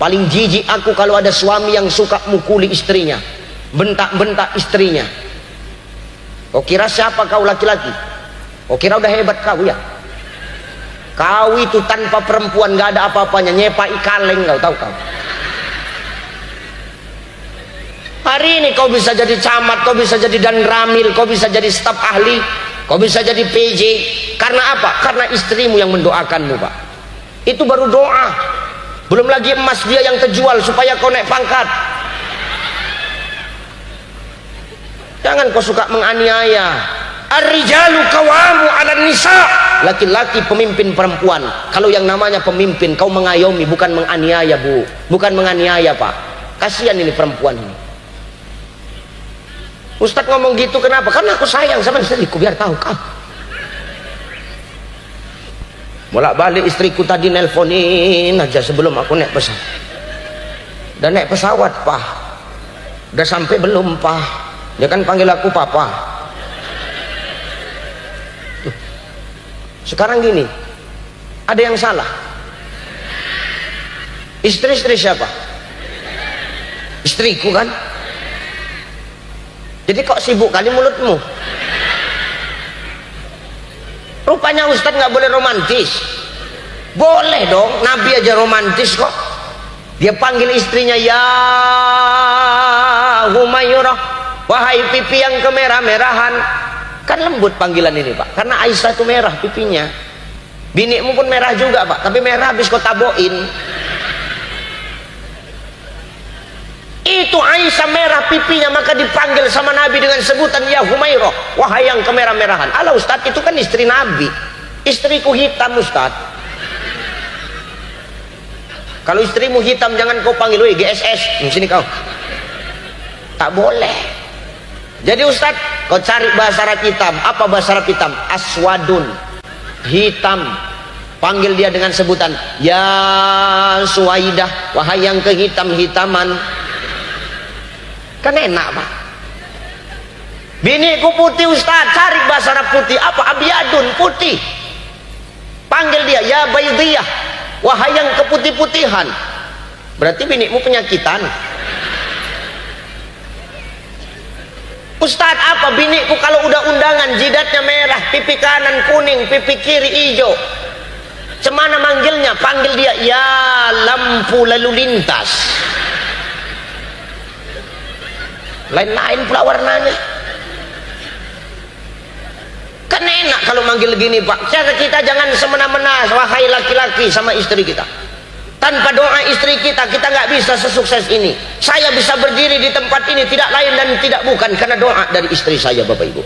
Paling jijik aku kalau ada suami yang suka mukuli istrinya, bentak-bentak istrinya. Kau kira siapa kau laki-laki? Kau kira udah hebat kau ya? Kau itu tanpa perempuan gak ada apa-apanya, nyepai kaleng kau, tahu kau. Hari ini kau bisa jadi camat, kau bisa jadi danramil, kau bisa jadi staf ahli, kau bisa jadi PJ. Karena apa? Karena istrimu yang mendoakanmu, Pak. Itu baru doa. Belum lagi emas dia yang terjual supaya kau naik pangkat. Jangan kau suka menganiaya. Ar-rijalu qawamu 'alan nisa. laki-laki pemimpin perempuan. Kalau yang namanya pemimpin, kau mengayomi, bukan menganiaya, Bu. Bukan menganiaya, Pak. Kasihan ini perempuan ini. Ustadz ngomong gitu kenapa? Karena aku sayang sama istriku, biar tahu kau. Bolak-balik istriku tadi nelponin aja sebelum aku naik pesawat. Udah naik pesawat, Pak. Udah sampai belum, Pak? Dia kan panggil aku Papa. Sekarang gini, ada yang salah. Istri siapa? Istriku kan. Jadi kok sibuk kali mulutmu. Rupanya Ustadz nggak boleh romantis. Boleh dong, Nabi aja romantis kok. Dia panggil istrinya, ya Humayrah, wahai pipi yang kemerah-merahan. Kan lembut panggilan ini, Pak, karena Aisyah itu merah pipinya. Binikmu pun merah juga, Pak, tapi merah habis kau taboin. Itu Aisyah merah pipinya, maka dipanggil sama Nabi dengan sebutan ya Humayrah, wahai yang kemerah-merahan. Alah Ustadz, itu kan istri Nabi. Istriku hitam, Ustadz. Kalau istrimu hitam jangan kau panggil, woi GSS, sini kau. Tak boleh. Jadi Ustadz, kau cari bahasa Arab hitam. Apa bahasa Arab hitam? Aswadun, hitam. Panggil dia dengan sebutan ya Suwaidah, wahai yang kehitam-hitaman. Kan enak, Pak. Biniku putih, Ustadz, cari bahasa Arab putih. Apa? Abyadun, putih. Panggil dia ya Baydiyah, wahai yang keputih-putihan. Berarti binimu penyakitan. Ustadz, apa biniku kalau udah undangan jidatnya merah, pipi kanan kuning, pipi kiri hijau. Cemana manggilnya? Panggil dia ya lampu lalu lintas. Lain-lain pula warnanya. Kan enak kalau manggil gini, Pak. Cara kita jangan semena-mena, wahai laki-laki sama istri kita. Tanpa doa istri kita nggak bisa sesukses ini. Saya bisa berdiri di tempat ini tidak lain dan tidak bukan karena doa dari istri saya, Bapak Ibu.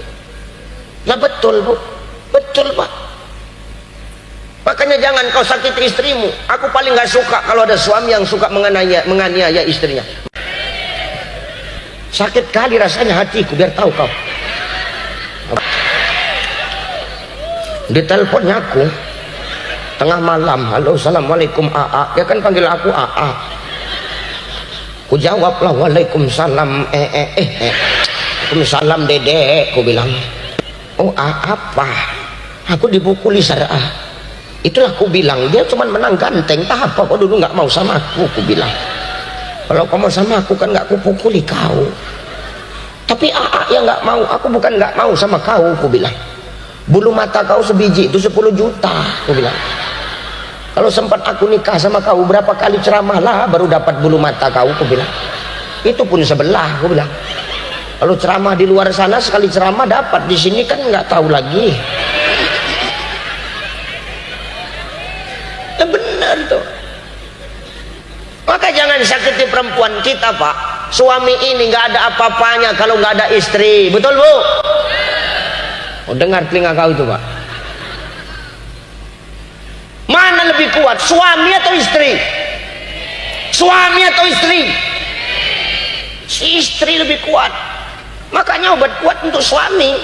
Nah betul, Bu. Betul, Pak. Makanya jangan kau sakiti istrimu. Aku paling nggak suka kalau ada suami yang suka menganiaya istrinya. Sakit kali rasanya hatiku, biar tahu kau. Diteleponnya aku tengah malam, halo assalamualaikum AA. Dia kan panggil aku AA. Ku jawablah waalaikumsalam Waalaikumsalam dedek. Ku bilang, oh apa? Aku dipukuli Sarah. Itulah ku bilang, dia cuma menang ganteng. Tak apa kau dulu nggak mau sama aku. Ku bilang, kalau kau mau sama aku kan nggak ku pukuli kau. Tapi AA yang nggak mau. Aku bukan nggak mau sama kau. Ku bilang, bulu mata kau sebiji itu 10 juta. Ku bilang, kalau sempat aku nikah sama kau, berapa kali ceramah lah baru dapat bulu mata kau. Aku bilang, itu pun sebelah. Aku bilang, kalau ceramah di luar sana sekali ceramah dapat, di sini kan nggak tahu lagi. Ya benar tuh. Maka jangan sakiti perempuan kita, Pak. Suami ini nggak ada apa-apanya kalau nggak ada istri. Betul, Bu? Oh, dengar telinga kau itu, Pak. Mana lebih kuat, suami atau istri? Suami atau istri? Si istri lebih kuat. Makanya obat kuat untuk suami.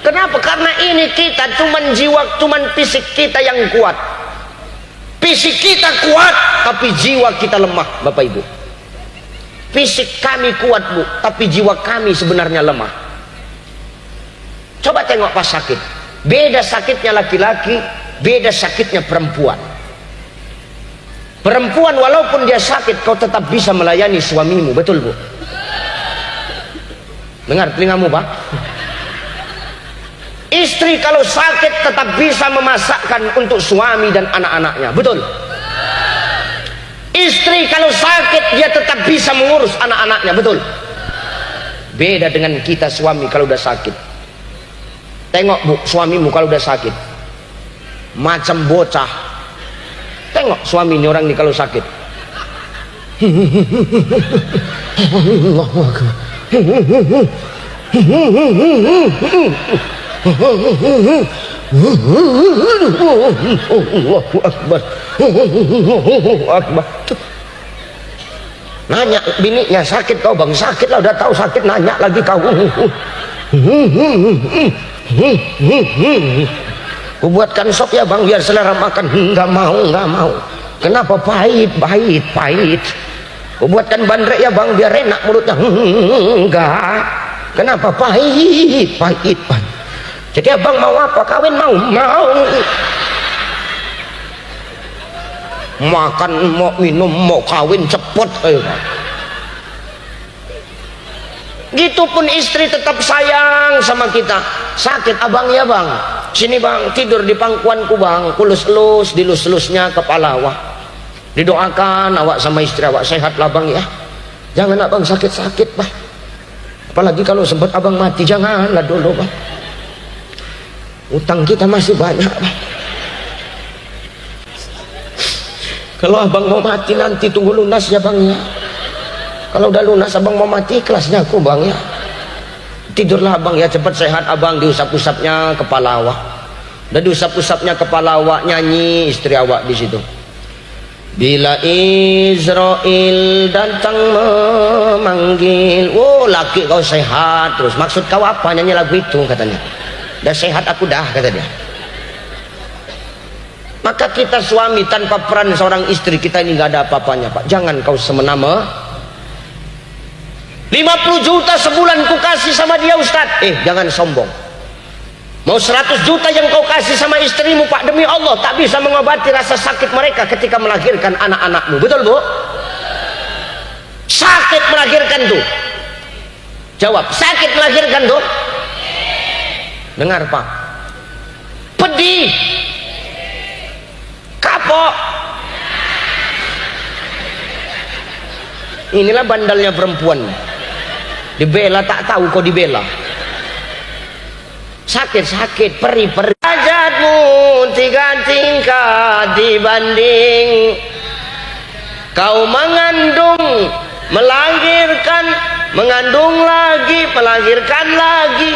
Kenapa? Karena ini kita cuman jiwa, cuman fisik kita yang kuat. Fisik kita kuat, tapi jiwa kita lemah, Bapak Ibu. Fisik kami kuat, Bu, tapi jiwa kami sebenarnya lemah. Coba tengok pas sakit. Beda sakitnya laki-laki, beda sakitnya perempuan. Perempuan walaupun dia sakit, kau tetap bisa melayani suamimu. Betul, Bu? Dengar telingamu, Pak. Istri kalau sakit tetap bisa memasakkan untuk suami dan anak-anaknya. Betul? Istri kalau sakit dia tetap bisa mengurus anak-anaknya. Betul? Beda dengan kita suami kalau udah sakit. Tengok, Bu, suamimu kalau udah sakit macam bocah. Tengok suami ini, orang ini kalau sakit Allahu Akbar, Allahu Akbar. Nanya bininya, sakit kau bang? Sakit lah, udah tahu sakit nanya lagi kau. Ku buatkan sop ya bang biar selera makan. Nggak mau. Kenapa? Pahit. Ku buatkan bandrek ya bang biar enak mulutnya. Enggak. Kenapa? Pahit. Jadi abang mau apa? Kawin mau. Makan, mau minum, mau kawin cepet. Gitu pun istri tetap sayang sama kita. Sakit abang ya bang, sini bang, tidur di pangkuanku bang, kulus-lus, dilus-lusnya kepala awak. Didoakan awak sama istri awak sehat lah bang ya. Jangan abang sakit-sakit bang. Apalagi kalau sempat abang mati, janganlah dulu bang. Utang kita masih banyak bang. Kalau abang mau mati nanti tunggu lunas ya bang ya. Kalau udah lunas abang mau mati, ikhlasnya aku bang ya. Tidurlah abang ya, cepat sehat abang. Diusap-usapnya kepala awak. Dan diusap-usapnya kepala awak, nyanyi istri awak di situ. Bila Israel datang memanggil, oh laki kau sehat terus. Maksud kau apa nyanyi lagu itu katanya? Dah sehat aku dah kata dia. Maka kita suami tanpa peran seorang istri kita ini nggak ada apa-apanya pak. Jangan kau semena-mena. 50 juta sebulan ku kasih sama dia Ustaz. Jangan sombong. Mau 100 juta yang kau kasih sama istrimu pak, demi Allah tak bisa mengobati rasa sakit mereka ketika melahirkan anak-anakmu. Betul bu? Sakit melahirkan tuh. Jawab, sakit melahirkan tuh. Dengar pak, pedih, kapok. Inilah bandalnya perempuan. Dibela tak tahu kau dibela. Sakit-sakit, perih-perih. Hajatmu 3 tingkat dibanding kau mengandung, melahirkan, mengandung lagi, melahirkan lagi.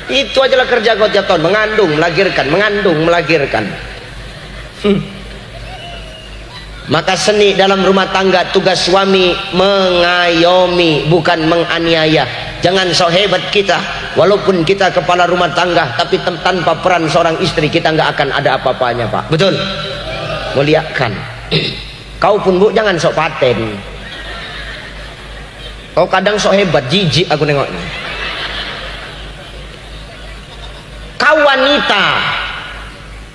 Itu adalah kerja kau tiap tahun. Mengandung, melahirkan. Maka seni dalam rumah tangga, tugas suami mengayomi, bukan menganiaya. Jangan sok hebat kita, walaupun kita kepala rumah tangga, tapi tanpa peran seorang istri kita nggak akan ada apa-apanya pak. Betul? Muliakan. Kau pun bu jangan sok paten. Kau kadang sok hebat, jijik aku nengoknya. Kau wanita,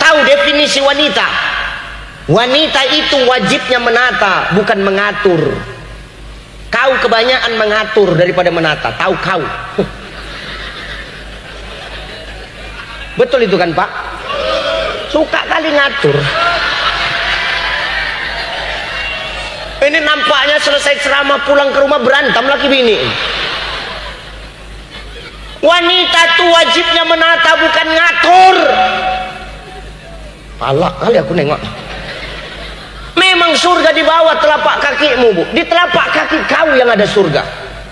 tahu definisi wanita? Wanita itu wajibnya menata, bukan mengatur. Kau kebanyakan mengatur daripada menata. Tahu kau? Betul itu kan pak? Suka kali ngatur. Ini nampaknya selesai ceramah pulang ke rumah berantem lagi bini. Wanita itu wajibnya menata, bukan ngatur. Palak kali aku nengok. Memang surga di bawah telapak kakimu bu. Di telapak kaki kau yang ada surga.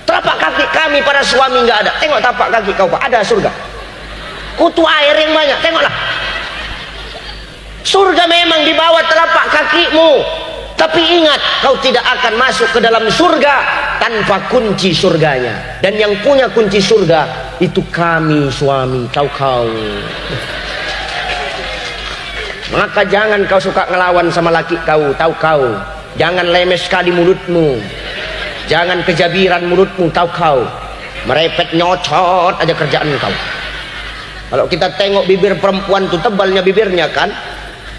Telapak kaki kami para suami nggak ada. Tengok telapak kaki kau pak, ada surga. Kutu air yang banyak, tengoklah. Surga memang di bawah telapak kakimu. Tapi ingat, kau tidak akan masuk ke dalam surga tanpa kunci surganya. Dan yang punya kunci surga itu kami suami, kau. Maka jangan kau suka ngelawan sama laki kau, tahu kau. Jangan lemes sekali mulutmu. Jangan kejabiran mulutmu, tahu kau. Merepet nyocot aja kerjaan kau. Kalau kita tengok bibir perempuan tuh tebalnya bibirnya kan,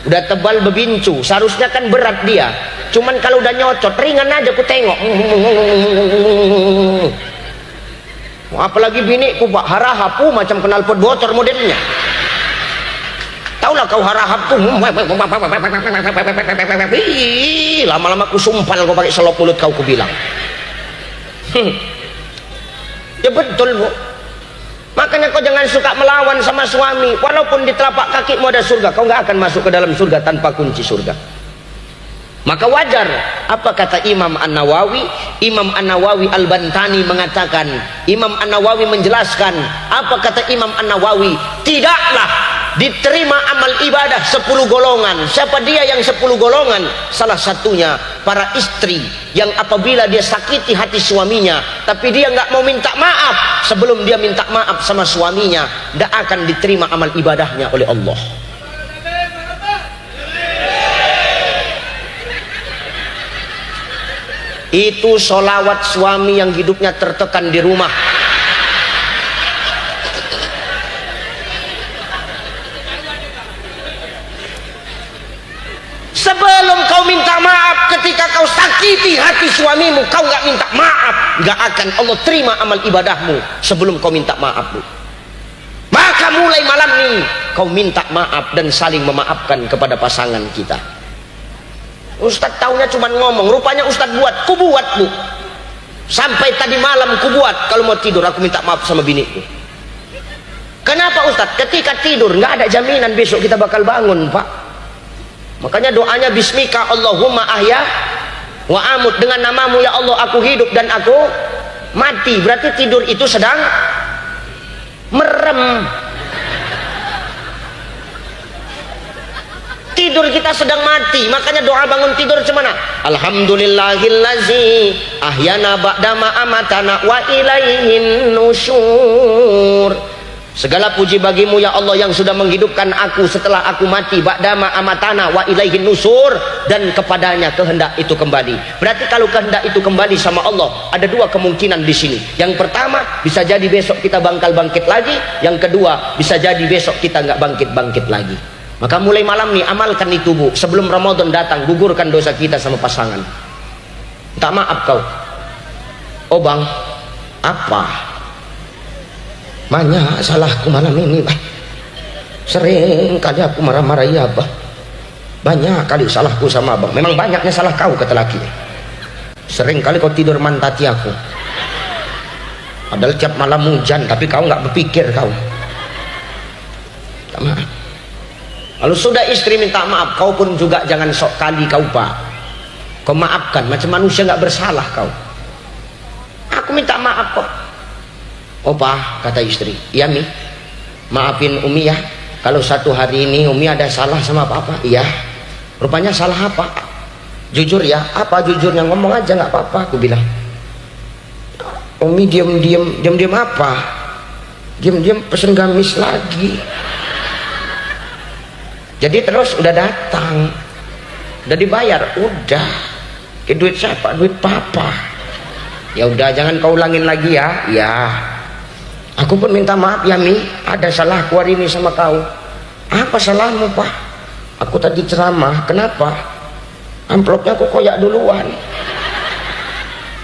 udah tebal bebincu, seharusnya kan berat dia. Cuman kalau udah nyocot ringan aja ku tengok. Apalagi biniku pak harahapu macam knalpot bocor modelnya. Taulah kau harahap tuh. Lama-lama ku sumpal kau pakai selop mulut kau ku bilang. Ya betul bu. Makanya kau jangan suka melawan sama suami. Walaupun di telapak kakimu ada surga, kau nggak akan masuk ke dalam surga tanpa kunci surga. Maka wajar, apa kata Imam An-Nawawi? Imam An-Nawawi Al-Bantani mengatakan, Imam An-Nawawi menjelaskan, apa kata Imam An-Nawawi? Tidaklah diterima amal ibadah 10 golongan. Siapa dia yang 10 golongan? Salah satunya para istri yang apabila dia sakiti hati suaminya, tapi dia nggak mau minta maaf, sebelum dia minta maaf sama suaminya, tidak akan diterima amal ibadahnya oleh Allah. Itu solawat suami yang hidupnya tertekan di rumah. Sebelum kau minta maaf, ketika kau sakiti hati suamimu, kau nggak minta maaf, nggak akan Allah terima amal ibadahmu sebelum kau minta maaf. Maka mulai malam ini kau minta maaf dan saling memaafkan kepada pasangan kita. Ustaz taunya cuma ngomong, rupanya Ustaz buat, ku buat bu. Sampai tadi malam ku buat, kalau mau tidur aku minta maaf sama biniku. Kenapa Ustaz? Ketika tidur nggak ada jaminan besok kita bakal bangun pak. Makanya doanya bismika Allahumma ahya wa amut, dengan namamu ya Allah aku hidup dan aku mati. Berarti tidur itu sedang merem. Tidur kita sedang mati, makanya doa bangun tidur cemana? Alhamdulillahillazi ahyana ba'dama amatana wa ilaihin nusyur. Segala puji bagimu ya Allah yang sudah menghidupkan aku setelah aku mati, ba'dama amatana wa ilaihin nusyur, dan kepadanya kehendak itu kembali. Berarti kalau kehendak itu kembali sama Allah, ada dua kemungkinan di sini. Yang pertama, bisa jadi besok kita bakal bangkit lagi. Yang kedua, bisa jadi besok kita nggak bangkit-bangkit lagi. Maka mulai malam nih amalkan itu bu, sebelum Ramadan datang gugurkan dosa kita sama pasangan. Tak maaf kau. Oh bang, apa? Banyak salahku malam ini bang. Sering kali aku marah-marah ya bang. Banyak kali salahku sama abang. Memang banyaknya salah kau kata laki. Sering kali kau tidur mantati aku. Padahal tiap malam hujan, tapi kau nggak berpikir kau. Tak maaf. Kalau sudah istri minta maaf, kau pun juga jangan sok kali kau pak. Kau maafkan, macam manusia nggak bersalah kau. Aku minta maaf kok. Oh pak, kata istri, iya mi, maafin Umi ya. Kalau satu hari ini Umi ada salah sama papa, iya. Rupanya salah apa? Jujur ya, apa jujurnya, ngomong aja nggak apa-apa. Aku bilang, Umi diam apa? Diam pesen gamis lagi. Jadi terus udah datang, udah dibayar, udah. Ke duit siapa? Duit papa. Ya udah, jangan kau ulangin lagi ya. Ya. Aku pun minta maaf ya mi, ada salahku hari ini sama kau. Apa salahmu pak? Aku tadi ceramah, kenapa? Amplopnya aku koyak duluan.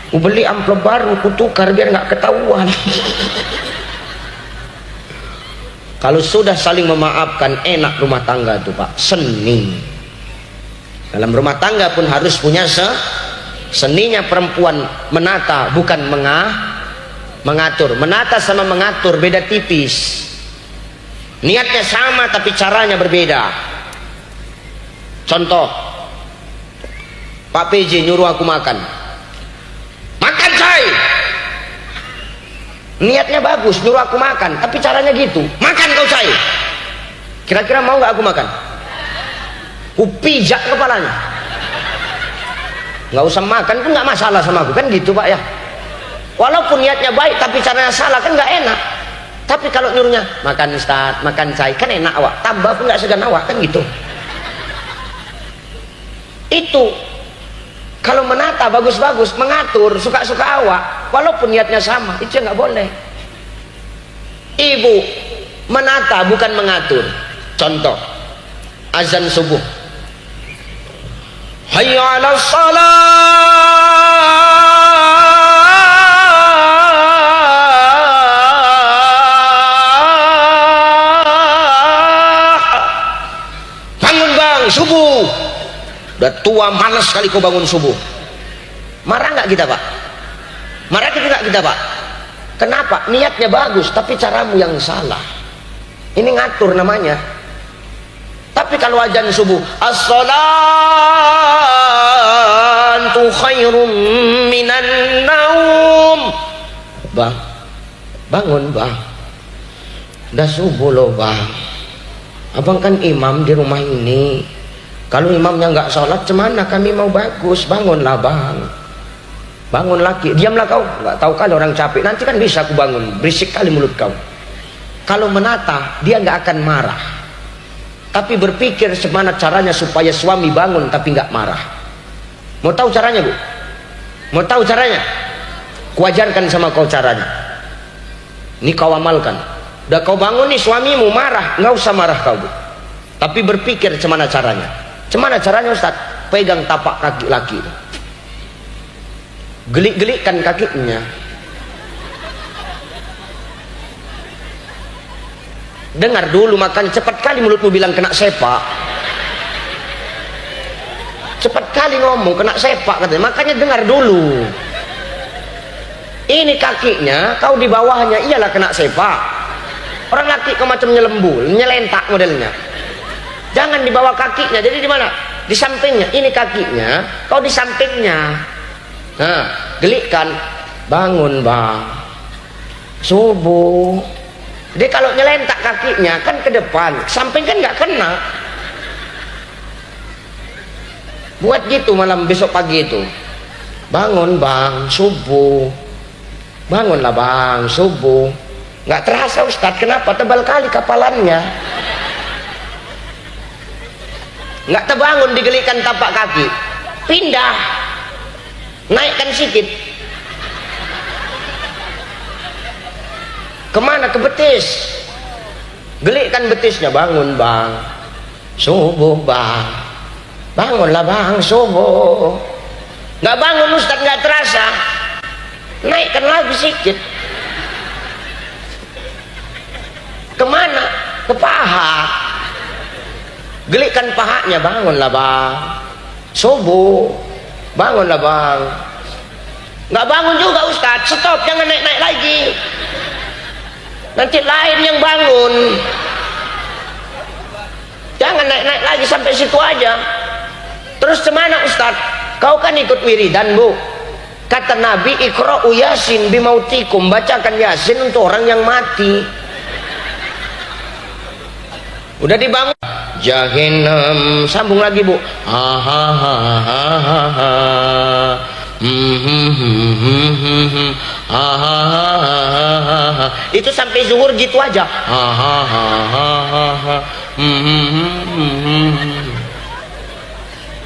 Aku beli amplop baru, ku tukar biar nggak ketahuan. Kalau sudah saling memaafkan, enak rumah tangga tuh pak, seni. Dalam rumah tangga pun harus punya seninya perempuan menata, bukan mengatur. Menata sama mengatur beda tipis. Niatnya sama tapi caranya berbeda. Contoh, Pak PJ nyuruh aku makan say. Niatnya bagus, nyuruh aku makan, tapi caranya gitu, makan kau say. Kira-kira mau nggak aku makan? Ku pijak kepalanya. Nggak usah makan pun nggak masalah sama aku, kan gitu pak ya. Walaupun niatnya baik tapi caranya salah kan nggak enak. Tapi kalau nyuruhnya makan Ustaz, makan say, kan enak awak, tambah pun nggak segan awak, kan gitu. Itu kalau menata bagus-bagus, mengatur suka-suka awak, walaupun niatnya sama, itu nggak boleh. Ibu menata bukan mengatur. Contoh, azan subuh, hayya 'alas shalah, bangun bang subuh. Udah tua malas sekali kau bangun subuh. Marah nggak kita pak? Marah kita nggak kita pak? Kenapa? Niatnya bagus tapi caramu yang salah. Ini ngatur namanya. Tapi Tapi kalau azan subuh, as-salatu khairum minan naum. Bang, bangun bang, udah subuh loh bang. Abang kan imam di rumah ini. Kalau imamnya nggak sholat, cemana kami mau bagus? Bangunlah bang, bangun lagi. Diamlah kau, nggak tahu kali orang capek. Nanti kan bisa aku bangun. Berisik kali mulut kau. Kalau menata, dia nggak akan marah. Tapi berpikir semana caranya supaya suami bangun tapi nggak marah. Mau tahu caranya bu? Mau tahu caranya? Kuajarkan sama kau caranya. Ini kau amalkan. Udah kau bangun nih suamimu marah, nggak usah marah kau bu. Tapi berpikir semana caranya. Semana caranya Ustaz? Pegang tapak kaki laki. Gelik-gelikkan kakinya. Dengar dulu, makan cepat kali mulutmu bilang kena sepak. Cepat kali ngomong kena sepak katanya. Makanya dengar dulu. Ini kakinya, kau di bawahnya, iyalah kena sepak. Orang laki kau macam nyelembul, nyelentak modelnya. Jangan di bawah kakinya. Jadi di mana? Di sampingnya. Ini kakinya, kau di sampingnya. Nah, gelikkan. Bangun bang, subuh. Jadi kalau nyelentak kakinya kan ke depan, samping kan nggak kena. Buat gitu malam besok pagi itu. Bangun bang, subuh. Bangunlah bang, subuh. Nggak terasa Ustadz, kenapa? Tebal kali kapalannya. Nggak terbangun, digelikan tapak kaki. Pindah, naikkan sedikit. Kemana? Ke betis. Gelikkan betisnya. Bangun bang, subuh bang. Bangunlah bang, subuh. Nggak bangun Ustadz, nggak terasa. Naikkan lagi sedikit. Kemana? Ke paha. Gelikkan pahanya. Bangunlah bang, subuh. Bangunlah bang. Nggak bangun juga Ustadz. Stop, jangan naik-naik lagi. Nanti lain yang bangun. Jangan naik-naik lagi, sampai situ aja. Terus kemana Ustadz? Kau kan ikut wiridan bu. Kata Nabi, iqra'u yasin bimautikum. Bacakan yasin untuk orang yang mati. Udah dibangun. Jahannam. Sambung lagi bu. Itu sampai zuhur gitu aja.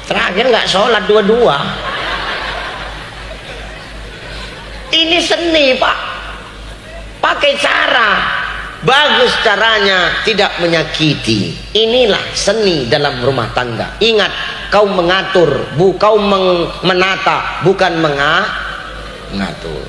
Terakhir nggak sholat dua-dua. Ini seni pak, pakai cara bagus, caranya tidak menyakiti. Inilah seni dalam rumah tangga. Ingat, kau mengatur, kau menata, bukan mengatur.